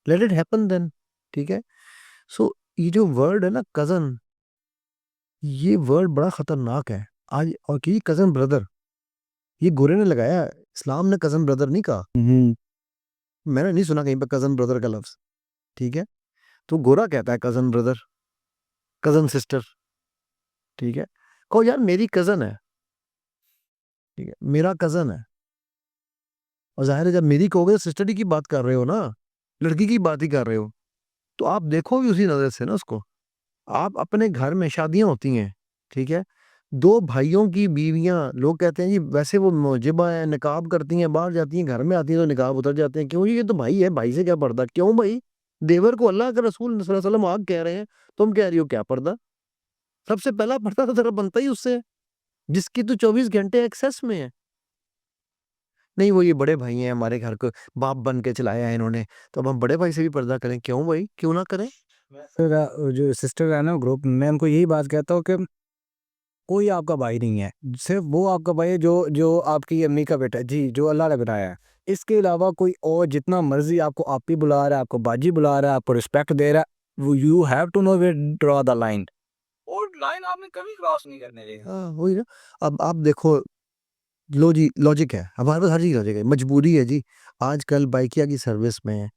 लेट इट हैपन देन, ठीक है। सो ये जो वर्ड है ना कज़न, ये वर्ड बड़ा खतरनाक है आज। और कि कज़न ब्रदर, ये गोरे ने लगाया है, इस्लाम ने कज़न ब्रदर नहीं कहा। मैंने नहीं सुना कहीं पे कज़न ब्रदर का लफ्ज़, ठीक है। तो गोरा कहता है कज़न ब्रदर, कज़न सिस्टर, ठीक है। कहो यार मेरी कज़न है, ठीक है, मेरा कज़न है। और ज़ाहिर है जब मेरी कहोगे तो सिस्टर ही की बात कर रहे हो ना, लड़की की बात ही कर रहे हो, तो आप देखो भी उसी नज़र से ना उसको। आप अपने घर में शादियाँ होती हैं, ठीक है, 2 भाइयों की बीवियाँ, लोग कहते हैं जी वैसे वो मुहज्जिबा हैं, निकाब करती हैं, बाहर जाती हैं, घर में आती हैं तो निकाब उतर जाते हैं। क्यों? ये तो भाई है, भाई से क्या पर्दा? क्यों भाई? देवर को अल्लाह के रसूल सल्लल्लाहु अलैहि वसल्लम आग कह रहे हैं, तुम कह रही हो क्या पर्दा? सबसे पहला पर्दा तो तेरा बनता ही उससे है, जिसकी तू 24 घंटे एक्सेस में है। नहीं, वो ये बड़े भाई हैं, हमारे घर को बाप बन के चलाया है इन्होंने, तो अब हम बड़े भाई से भी पर्दा करें। क्यों भाई? क्यों ना करें? फिर जो सिस्टर है ना ग्रुप, मैं उनको यही बात कहता हूँ कि कोई आपका भाई नहीं है, सिर्फ वो आपका भाई है जो आपकी अम्मी का बेटा है जी, जो अल्लाह ने बनाया है। इसके अलावा कोई और जितना मर्जी आपको आपी बुला रहा है, आपको बाजी बुला रहा है, आपको रिस्पेक्ट दे रहा है, वो you have to know where draw the line, और लाइन आपने कभी क्रॉस नहीं करने देगा। हाँ, वही ना। अब आप देखो, लॉजिक है, हमारे पास हर चीज़ लॉजिक है, मजबूरी है जी। आजकल बाइकिया की सर्विस में,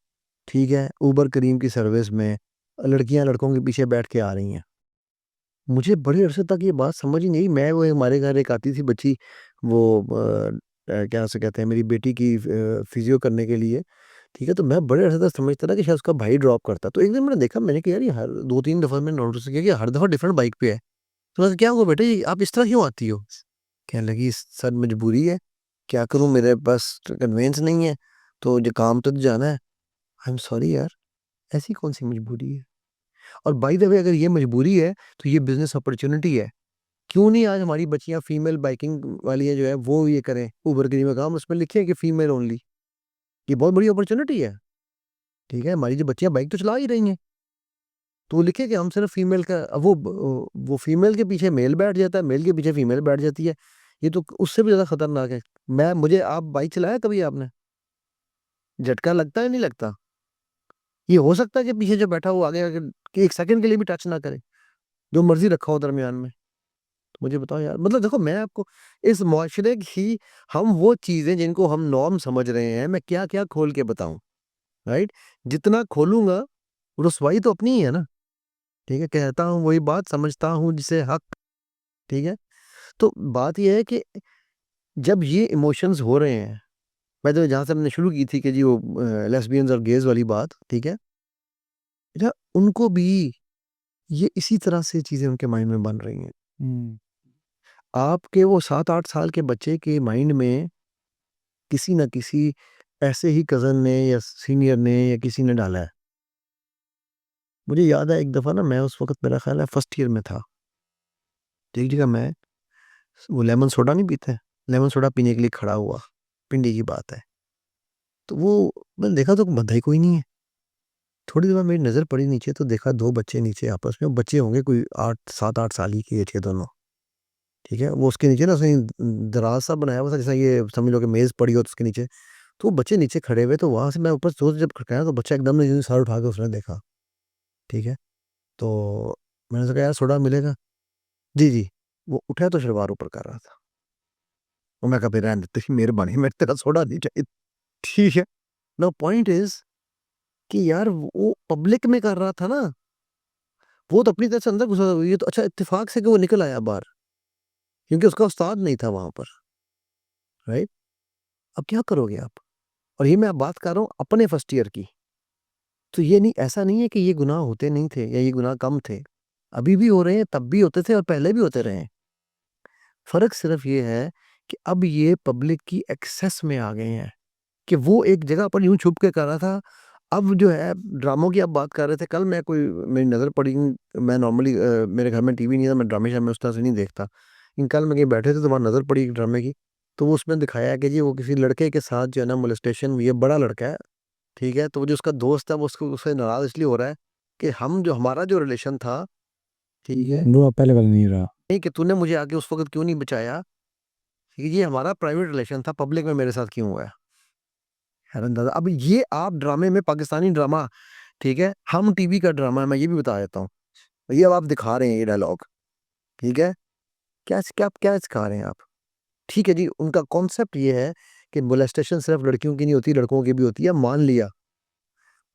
ठीक है, उबर करीम की सर्विस में लड़कियां लड़कों के पीछे बैठ के आ रही हैं। मुझे बड़े अरसे तक ये बात समझ ही नहीं आई। मैं, वो हमारे घर एक आती थी बच्ची, वो क्या से कहते हैं, मेरी बेटी की फिजियो करने के लिए, ठीक है। तो मैं बड़े अरसे तक समझता था कि शायद उसका भाई ड्रॉप करता। तो एक दिन मैंने देखा, मैंने कहा यार ये हर 2-3 दफ़ा मैंने नोटिस किया कि हर दफ़ा डिफरेंट बाइक पे है। तो मैंने कहा, क्या हुआ बेटा, ये आप इस तरह क्यों आती हो? कहने लगी, सर मजबूरी है, क्या करूँ, मेरे पास कन्वेंस नहीं है, तो जो काम तो जाना है। आई एम सॉरी यार, ऐसी कौन सी मजबूरी है? और बाय द वे, अगर ये मजबूरी है तो ये बिजनेस अपॉर्चुनिटी है। क्यों नहीं आज हमारी बच्चियां फीमेल बाइकिंग वाली है जो है वो ये करें, उबर के काम उसमें लिखे कि फीमेल ओनली। ये बहुत बड़ी अपॉर्चुनिटी है, ठीक है। हमारी जो बच्चियां बाइक तो चला ही रही हैं, तो वो लिखे कि हम सिर्फ फीमेल का, अब वो फीमेल के पीछे मेल बैठ जाता है, मेल के पीछे फीमेल बैठ जाती है। ये तो उससे भी ज्यादा खतरनाक है। आप बाइक चलाया कभी आपने? झटका लगता है नहीं लगता? ये हो सकता है कि पीछे जो बैठा हो आगे आगे कि एक सेकंड के लिए भी टच ना करे, जो मर्जी रखा हो दरमियान में। तो मुझे बताओ यार, मतलब देखो, मैं आपको इस मुआशरे की, हम वो चीजें जिनको हम नॉर्म समझ रहे हैं, मैं क्या क्या खोल के बताऊं, राइट। जितना खोलूंगा, रुसवाई तो अपनी ही है ना, ठीक है। कहता हूँ वही बात, समझता हूँ जिसे हक, ठीक है। तो बात यह है कि जब ये इमोशंस हो रहे हैं, मैं तो जहां से हमने शुरू की थी कि जी वो लेस्बियंस और गेज वाली बात, ठीक है, अच्छा, उनको भी ये इसी तरह से चीजें उनके माइंड में बन रही हैं। आपके वो 7-8 साल के बच्चे के माइंड में किसी न किसी ऐसे ही कज़न ने या सीनियर ने या किसी ने डाला है। मुझे याद है एक दफ़ा ना, मैं उस वक़्त, मेरा ख़्याल है फर्स्ट ईयर में था। तो एक जगह मैं, वो लेमन सोडा नहीं पीते? लेमन सोडा पीने के लिए खड़ा हुआ, पिंडी की बात है। तो वो, मैंने देखा तो बंदा ही कोई नहीं है। थोड़ी देर बाद मेरी नज़र पड़ी नीचे, तो देखा 2 बच्चे नीचे आपस में, बच्चे होंगे कोई 8 7-8 साल ही के एज के दोनों, ठीक है। वो उसके नीचे ना उसने दराज सा बनाया हुआ था, जैसा ये समझ लो कि मेज़ पड़ी हो तो उसके नीचे तो वो बच्चे नीचे खड़े हुए, तो वहाँ से मैं ऊपर सोच जब खड़काया तो बच्चा एकदम ने सर उठा के उसने देखा, ठीक है। तो मैंने कहा यार सोडा मिलेगा? जी जी। वो उठा तो शलवार ऊपर कर रहा था। और मैं कहा फिर रहने दे, तेरी मेहरबानी, मेरे तेरा सोडा नहीं चाहिए, ठीक है। नो पॉइंट इज कि यार वो पब्लिक में कर रहा था ना, वो तो अपनी तरफ से अंदर घुसा, ये तो अच्छा इत्तेफाक से कि वो निकल आया बाहर, क्योंकि उसका उस्ताद नहीं था वहां पर, राइट। अब क्या करोगे आप? और ये मैं अब बात कर रहा हूँ अपने फर्स्ट ईयर की। तो ये नहीं, ऐसा नहीं है कि ये गुनाह होते नहीं थे या ये गुनाह कम थे, अभी भी हो रहे हैं, तब भी होते थे और पहले भी होते रहे हैं। फर्क सिर्फ ये है कि अब ये पब्लिक की एक्सेस में आ गए हैं, कि वो एक जगह पर यूं छुप के कर रहा था। अब जो है ड्रामों की आप बात कर रहे थे, कल मैं कोई मेरी नज़र पड़ी, मैं नॉर्मली मेरे घर में टीवी नहीं था, मैं ड्रामे शामे उस तरह से नहीं देखता, लेकिन कल मैं कहीं बैठे थे तो वहाँ नज़र पड़ी एक ड्रामे की। तो वो उसमें दिखाया है कि जी वो किसी लड़के के साथ जो है ना मोलेस्टेशन हुई है, बड़ा लड़का है, ठीक है। तो वो जो उसका दोस्त है वो उसको उससे नाराज़ इसलिए हो रहा है कि हम जो हमारा जो रिलेशन था, ठीक है, वो पहले वाला नहीं रहा। नहीं कि तूने मुझे आके उस वक्त क्यों नहीं बचाया, कि ये हमारा प्राइवेट रिलेशन था, पब्लिक में मेरे साथ क्यों हुआ है। हैरान दादा, अब ये आप ड्रामे में पाकिस्तानी ड्रामा, ठीक है, हम टीवी का ड्रामा है, मैं ये भी बता देता हूँ, ये अब आप दिखा रहे हैं ये डायलॉग, ठीक है। क्या क्या क्या सिखा रहे हैं आप? ठीक है जी, उनका कॉन्सेप्ट ये है कि मोलेस्टेशन सिर्फ लड़कियों की नहीं होती, लड़कों की भी होती है, मान लिया,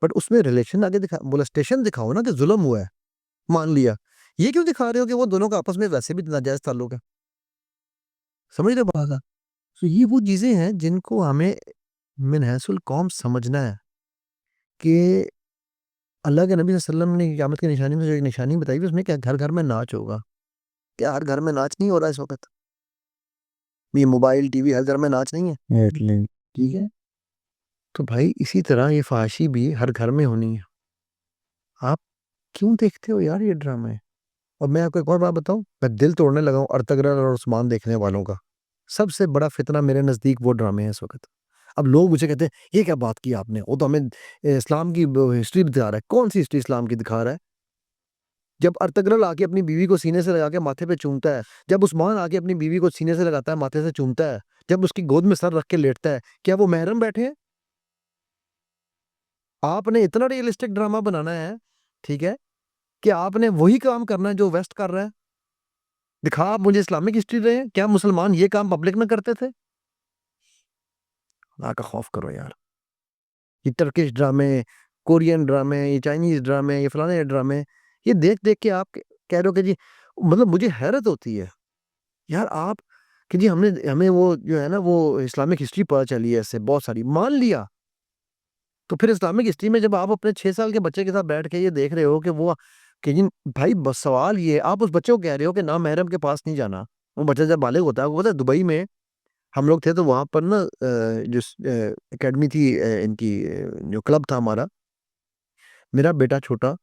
बट उसमें रिलेशन आगे दिखा, मोलेस्टेशन दिखाओ ना कि जुल्म हुआ है, मान लिया। ये क्यों दिखा रहे हो कि वो दोनों का आपस में वैसे भी नाजायज ताल्लुक है? समझ रहे हो बात? तो ये वो चीजें हैं जिनको हमें मिनहसुल कौम समझना है कि अल्लाह के नबी सल्लल्लाहु अलैहि वसल्लम ने क़यामत की निशानी में जो एक निशानी बताई थी, उसमें क्या घर घर में नाच होगा। क्या हर घर में नाच नहीं हो रहा इस वक्त? ये मोबाइल टीवी हर घर में नाच नहीं है, इटली। ठीक है। तो भाई इसी तरह ये फहाशी भी हर घर में होनी है। आप क्यों देखते हो यार ये ड्रामे? और मैं आपको एक और बात बताऊं, मैं दिल तोड़ने लगा हूं अर्तगरल और उस्मान देखने वालों का। सबसे बड़ा फितना मेरे नजदीक वो ड्रामे हैं इस वक्त। अब लोग मुझे कहते हैं ये क्या बात की आपने, वो तो हमें इस्लाम की हिस्ट्री दिखा रहा है। कौन सी हिस्ट्री इस्लाम की दिखा रहा है? जब अर्तगरल आके अपनी बीवी को सीने से लगा के माथे पे चूमता है, जब उस्मान आके अपनी बीवी को सीने से लगाता है, माथे से चूमता है, जब उसकी गोद में सर रख के लेटता है, क्या वो महरम बैठे हैं? आपने इतना रियलिस्टिक ड्रामा बनाना है, ठीक है, कि आपने वही काम करना है जो वेस्ट कर रहा है। दिखा आप मुझे इस्लामिक हिस्ट्री रहे हैं, क्या मुसलमान ये काम पब्लिक में करते थे? अल्लाह का खौफ करो यार। ये टर्किश ड्रामे, कोरियन ड्रामे, ये चाइनीज ड्रामे, ये फलाने ड्रामे, ये देख देख के आप कह रहे हो कि जी, मतलब मुझे हैरत होती है यार आप, कि जी हमने हमें वो जो है ना वो इस्लामिक हिस्ट्री पता चली है इससे बहुत सारी, मान लिया। तो फिर इस्लामिक हिस्ट्री में जब आप अपने 6 साल के बच्चे के साथ बैठ के ये देख रहे हो कि वो, कि जी भाई बस सवाल ये, आप उस बच्चे को कह रहे हो कि ना महरम के पास नहीं जाना। वो बच्चा जब बालिग होता है, वो पता है दुबई में हम लोग थे, तो वहां पर ना जो एकेडमी थी इनकी, जो क्लब था हमारा, मेरा बेटा छोटा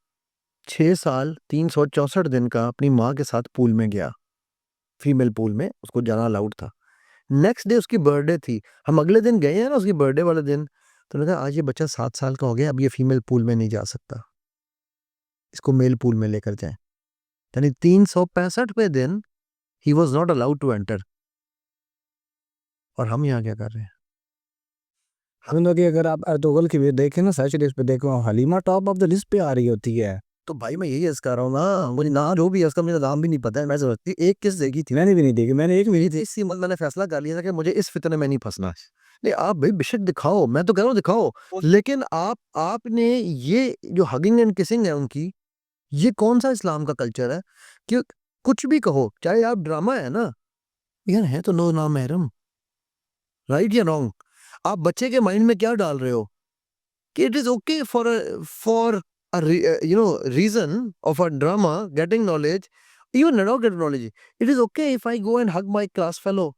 6 साल 364 दिन का अपनी माँ के साथ पूल में गया, फीमेल पूल में उसको जाना अलाउड था। नेक्स्ट डे उसकी बर्थडे थी, हम अगले दिन गए हैं ना उसकी बर्थडे वाले दिन, तो उन्होंने कहा आज ये बच्चा 7 साल का हो गया, अब ये फीमेल पूल में नहीं जा सकता, इसको मेल पूल में लेकर जाएं। यानी 365वें दिन ही was not allowed to enter. और हम यहाँ क्या कर रहे हैं? हम लोग की अगर आप अर्तुगरुल की भी देखें ना, सर्च लिस्ट पे देखो, Halima top of the list पे आ रही होती है। तो भाई मैं यही अर्ज कर रहा हूँ ना, मुझे ना जो भी है उसका मुझे नाम भी नहीं पता है, मैं समझती एक किस देखी थी, मैंने भी नहीं देखी, मैंने एक भी नहीं थी। इसी मतलब मैंने फैसला कर लिया था कि मुझे इस फितने में नहीं फंसना। नहीं आप भाई बेशक दिखाओ, मैं तो कह रहा हूँ दिखाओ, लेकिन आपने ये जो हगिंग एंड किसिंग है उनकी, ये कौन सा इस्लाम का कल्चर है? कि कुछ भी कहो, चाहे आप ड्रामा है ना, यार है तो नो नाम महरम, राइट या रॉन्ग? आप बच्चे के माइंड में क्या डाल रहे हो कि it is okay for reason of a drama getting knowledge, even not get knowledge, it is okay if I go and hug my class fellow,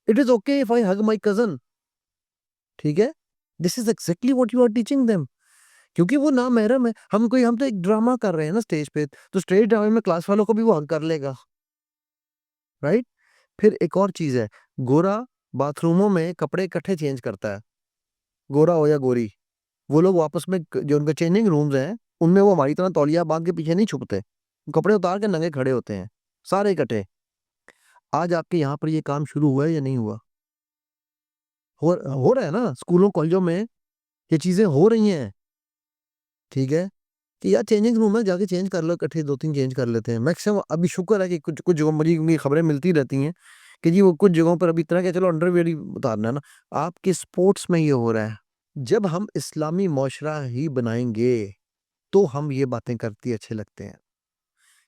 it is okay if I hug my cousin, ठीक है। This is exactly what you are teaching them, क्योंकि वो ना महरम है। हम तो एक drama कर रहे हैं ना स्टेज पे, तो स्टेज ड्रामे में क्लास वालों को भी वो हग कर लेगा, राइट। फिर एक और चीज है, गोरा बाथरूमों में कपड़े इकट्ठे चेंज करता है, गोरा हो या गोरी, वो लोग आपस में जो उनके चेंजिंग रूम्स हैं उनमें वो हमारी तरह तौलिया बांध के पीछे नहीं छुपते, कपड़े उतार के नंगे खड़े होते हैं सारे इकट्ठे। आज आपके यहाँ पर ये काम शुरू हुआ है या नहीं हुआ? हो रहा है ना, स्कूलों कॉलेजों में ये चीज़ें हो रही हैं, ठीक है? कि यार चेंजिंग रूम है, जाके चेंज कर लो, इकट्ठे 2-3 चेंज कर लेते हैं। मैक्सिमम अभी शुक्र है कि कुछ कुछ जगहों मुझे क्योंकि खबरें मिलती रहती हैं कि जी वो कुछ जगहों पर अभी इतना कि चलो अंडरवियर ही उतारना है ना। आपके स्पोर्ट्स में ये हो रहा है। जब हम इस्लामी मुआशरा ही बनाएँगे, तो हम ये बातें करती अच्छे लगते हैं।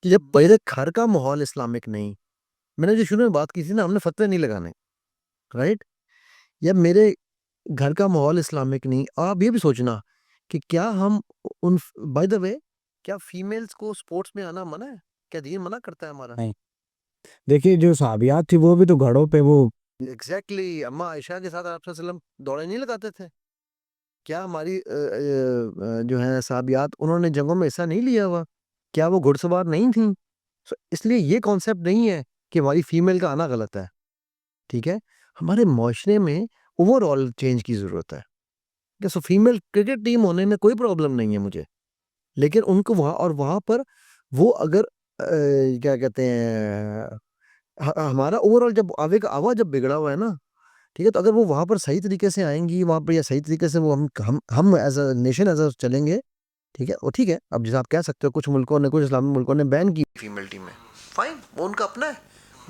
कि जब पहले घर का माहौल इस्लामिक नहीं, मैंने जो शुरू में बात की थी ना, हमने फतवे नहीं लगाने, राइट? या मेरे घर का माहौल इस्लामिक नहीं, आप ये भी सोचना कि क्या हम उन बाय द वे क्या फीमेल्स को स्पोर्ट्स में आना मना है? क्या दीन मना करता है हमारा? नहीं, देखिए जो सहाबियात थी वो भी तो घड़ों पे वो एग्ज़ैक्टली अम्मा आयशा के साथ आप सल्लल्लाहु अलैहि वसल्लम दौड़े नहीं लगाते थे? क्या हमारी जो है साहबियात उन्होंने जंगों में हिस्सा नहीं लिया हुआ? क्या वो घुड़सवार नहीं थीं? सो इसलिए ये कॉन्सेप्ट नहीं है कि हमारी फीमेल का आना गलत है, ठीक है? हमारे मुआशरे में ओवरऑल चेंज की ज़रूरत है। कि सो फीमेल क्रिकेट टीम होने में कोई प्रॉब्लम नहीं है मुझे। लेकिन उनको वहाँ पर वो अगर क्या कहते हैं हमारा ओवरऑल जब आवे का आवा जब बिगड़ा हुआ है ना, ठीक है? तो अगर वो वहाँ पर सही तरीके से आएँगी, वहाँ पर या सही तरीके से वो हम as a nation as a चलेंगे, ठीक है? वो ठीक है, अब जैसे आप कह सकते हो कुछ मुल्कों ने, कुछ इस्लामी मुल्कों ने बैन की फीमेल टीमें। फाइन, वो उनका अपना है।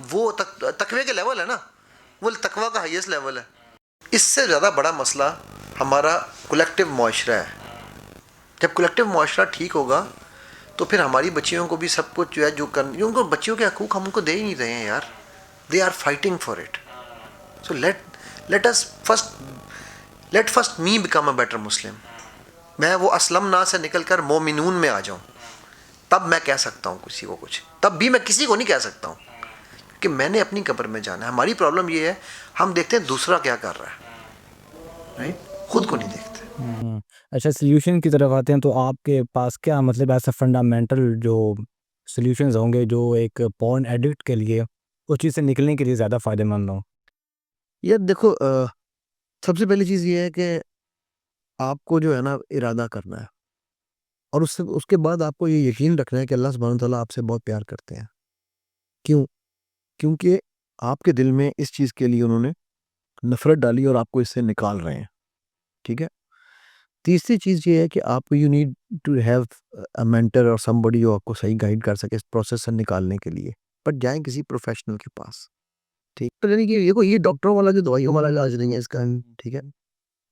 वो तकवे के लेवल है ना, वो तकवा का हाईएस्ट लेवल है। इससे ज़्यादा बड़ा मसला हमारा कलेक्टिव मुआशरा है। जब कलेक्टिव मुआशरा ठीक होगा तो फिर हमारी बच्चियों को भी सब कुछ जो है जो उनको बच्चियों के हकूक़ हम उनको दे ही नहीं रहे हैं यार। They are fighting for it. So let first me become a better Muslim. मैं वो असलम ना से निकल कर मोमिनून में आ जाऊँ, तब मैं कह सकता हूँ किसी को कुछ। तब भी मैं किसी को नहीं कह सकता हूँ कि मैंने अपनी कब्र में जाना है। हमारी प्रॉब्लम ये है, हम देखते हैं दूसरा क्या कर रहा है, राइट? खुद को नहीं देखते। अच्छा सॉल्यूशन की तरफ आते हैं तो आपके पास क्या मतलब ऐसा फंडामेंटल जो सॉल्यूशंस होंगे जो एक पॉर्न एडिक्ट के लिए उस चीज़ से निकलने के लिए ज़्यादा फ़ायदेमंद हों? यार देखो सबसे पहली चीज़ ये है कि आपको जो है ना इरादा करना है और उससे उसके बाद आपको ये यकीन रखना है कि अल्लाह सुब्हानहू व तआला आपसे बहुत प्यार करते हैं। क्यों? क्योंकि आपके दिल में इस चीज़ के लिए उन्होंने नफ़रत डाली और आपको इससे निकाल रहे हैं, ठीक है? तीसरी चीज़ ये है कि आप you need to have a mentor और समबडी जो आपको सही गाइड कर सके इस प्रोसेस से निकालने के लिए। बट जाएँ किसी प्रोफ़ेशनल के पास, ठीक? तो यानी कि देखो ये डॉक्टरों वाला जो दवाइयों वाला इलाज नहीं है इसका, ठीक है?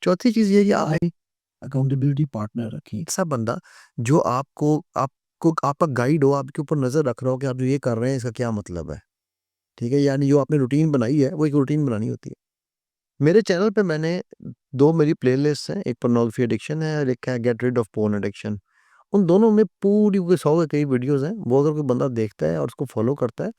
चौथी चीज़ ये है कि आप अकाउंटेबिलिटी पार्टनर रखिए। ऐसा बंदा जो आपको आपका गाइड हो, आपके ऊपर नज़र रख रहा हो कि आप जो ये कर रहे हैं इसका क्या मतलब है, ठीक है? यानी जो आपने रूटीन बनाई है, वो एक रूटीन बनानी होती है। मेरे चैनल पे मैंने 2 मेरी प्लेलिस्ट्स हैं, एक पोर्नोग्राफी एडिक्शन है और एक है get rid of porn addiction. उन दोनों में पूरी वो 100 के करीब वीडियोज़ हैं, वो अगर कोई बंदा देखता है और उसको फ़ॉलो करता है,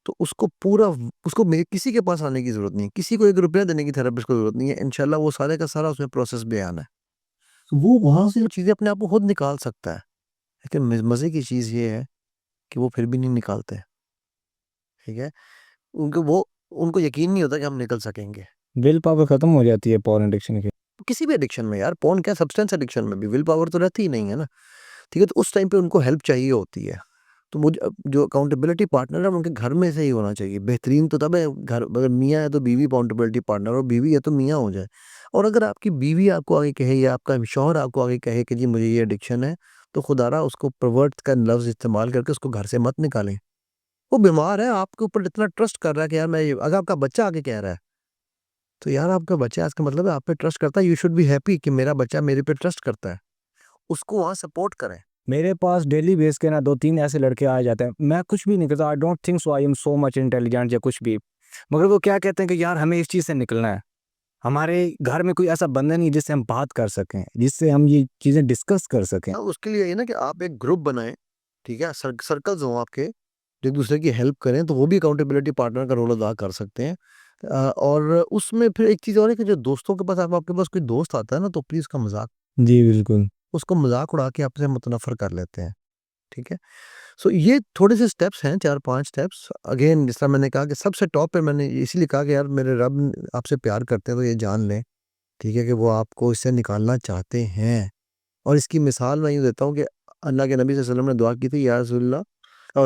तो उसको पूरा उसको मेरे किसी के पास आने की ज़रूरत नहीं है, किसी को 1 रुपया देने की थेरेपिस्ट को ज़रूरत नहीं है, इंशाल्लाह वो सारे का सारा उसमें प्रोसेस बयान है। वो वहाँ से वो चीज़ें अपने आप को खुद निकाल सकता है। लेकिन मज़े की चीज़ ये है कि वो फिर भी नहीं निकालते, ठीक है? उनको यकीन नहीं होता कि हम निकल सकेंगे। विल पावर ख़त्म हो जाती है पॉर्न एडिक्शन की। किसी भी एडिक्शन में यार, पोर्न क्या सब्सटेंस एडिक्शन में भी विल पावर तो रहती ही नहीं है ना, ठीक है? तो उस टाइम पे उनको हेल्प चाहिए होती है। तो मुझे जो अकाउंटेबिलिटी पार्टनर है उनके घर में से ही होना चाहिए। बेहतरीन तो तब है घर अगर मियाँ है तो बीवी अकाउंटेबिलिटी पार्टनर और बीवी है तो मियाँ हो जाए। और अगर आपकी बीवी आपको आगे कहे या आपका शौहर आपको आगे कहे कि जी मुझे ये एडिक्शन है, तो खुदारा उसको परवर्ट का लफ्ज़ इस्तेमाल करके उसको घर से मत निकालें। वो बीमार है, आपके ऊपर इतना ट्रस्ट कर रहा है कि यार मैं ये अगर आपका बच्चा आके कह रहा है, तो यार आपका बच्चा इसका मतलब है आप पे ट्रस्ट करता है, यू शुड बी हैप्पी कि मेरा बच्चा मेरे पे ट्रस्ट करता है। उसको वहाँ सपोर्ट करें। मेरे पास डेली बेस के ना 2-3 ऐसे लड़के आ जाते हैं। मैं कुछ भी नहीं करता, I don't think so I am so much intelligent या कुछ भी। मगर वो क्या कहते हैं कि यार हमें इस चीज़ से निकलना है। हमारे घर में कोई ऐसा बंदा नहीं जिससे हम बात कर सकें, जिससे हम ये चीज़ें डिस्कस कर सकें। हाँ, उसके लिए ये ना कि आप एक ग्रुप बनाएँ, ठीक है? सर्कल्स हों आपके, जो एक-दूसरे की हेल्प करें, तो वो भी अकाउंटेबिलिटी पार्टनर का रोल अदा कर सकते हैं। और उसमें फिर एक चीज़ और है कि जो दोस्तों के पास आप आपके पास कोई दोस्त आता है ना, तो प्लीज़ जी, बिल्कुल। उसको मज़ाक उड़ा के आपसे मुतनफ़्फ़र कर लेते हैं, ठीक है? सो ये थोड़े से स्टेप्स हैं, 4-5 स्टेप्स। अगेन जिस तरह मैंने कहा कि सबसे टॉप पे मैंने इसीलिए कहा कि यार मेरे रब आपसे प्यार करते हैं, तो ये जान लें, ठीक है? कि वो आपको इससे निकालना चाहते हैं। और इसकी मिसाल मैं यूँ देता हूँ कि अल्लाह के नबी सल्लल्लाहु अलैहि वसल्लम ने दुआ की थी या रसूलल्लाह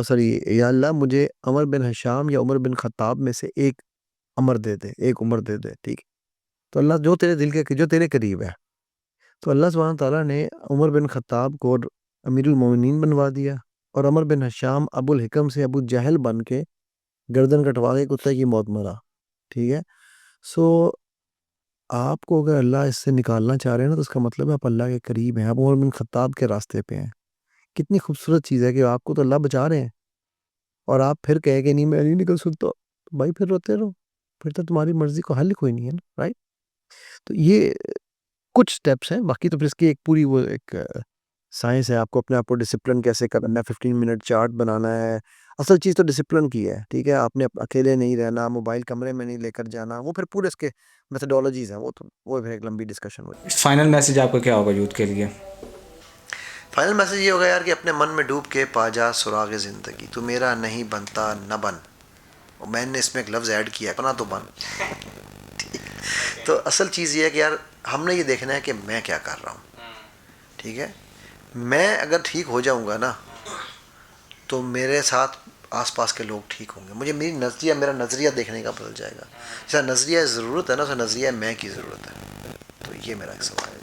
सॉरी या अल्लाह मुझे अमर बिन हिशाम या उमर बिन खत्ताब में से एक अमर दे दे, एक उम्र दे दे, ठीक है? तो अल्लाह जो तेरे दिल के जो तेरे करीब है, तो अल्लाह सुब्हानहू व तआला ने उमर बिन खत्ताब को अमीरुल मोमिनीन बनवा दिया और अमर बिन हशाम अबुल हिकम से अबू जहल बन के गर्दन कटवा के कुत्ते की मौत मरा। ठीक है। सो आपको अगर अल्लाह इससे निकालना चाह रहे हैं ना, तो उसका मतलब है आप अल्लाह के करीब हैं, आप उमर बिन खत्ताब के रास्ते पे हैं। कितनी खूबसूरत चीज़ है कि आपको तो अल्लाह बचा रहे हैं और आप फिर कहे कि नहीं मैं नहीं निकल सकता, तो भाई फिर रोते रहो, फिर तो तुम्हारी मर्जी को हल कोई नहीं है ना, राइट। तो ये कुछ स्टेप्स हैं, बाकी तो फिर इसकी एक पूरी वो एक साइंस है, आपको अपने आप को डिसिप्लिन कैसे करना है, 15 मिनट चार्ट बनाना है। असल चीज़ तो डिसिप्लिन की है, ठीक है। आपने अकेले नहीं रहना, मोबाइल कमरे में नहीं लेकर जाना, वो फिर पूरे इसके मेथडोलॉजीज हैं, वो फिर एक लंबी डिस्कशन होगी। फाइनल मैसेज आपका क्या होगा यूथ के लिए? फाइनल मैसेज ये होगा यार कि अपने मन में डूब के पा जा सुराग ज़िंदगी, तू मेरा नहीं बनता न बन। और मैंने इसमें एक लफ्ज़ ऐड किया है, बना तो बन। तो असल चीज़ ये है कि यार हमने ये देखना है कि मैं क्या कर रहा हूँ, ठीक है। मैं अगर ठीक हो जाऊँगा ना, तो मेरे साथ आसपास के लोग ठीक होंगे, मुझे मेरा नज़रिया देखने का बदल जाएगा। जैसा नज़रिया ज़रूरत है ना, वैसा नज़रिया मैं की ज़रूरत है। तो ये मेरा एक सवाल है।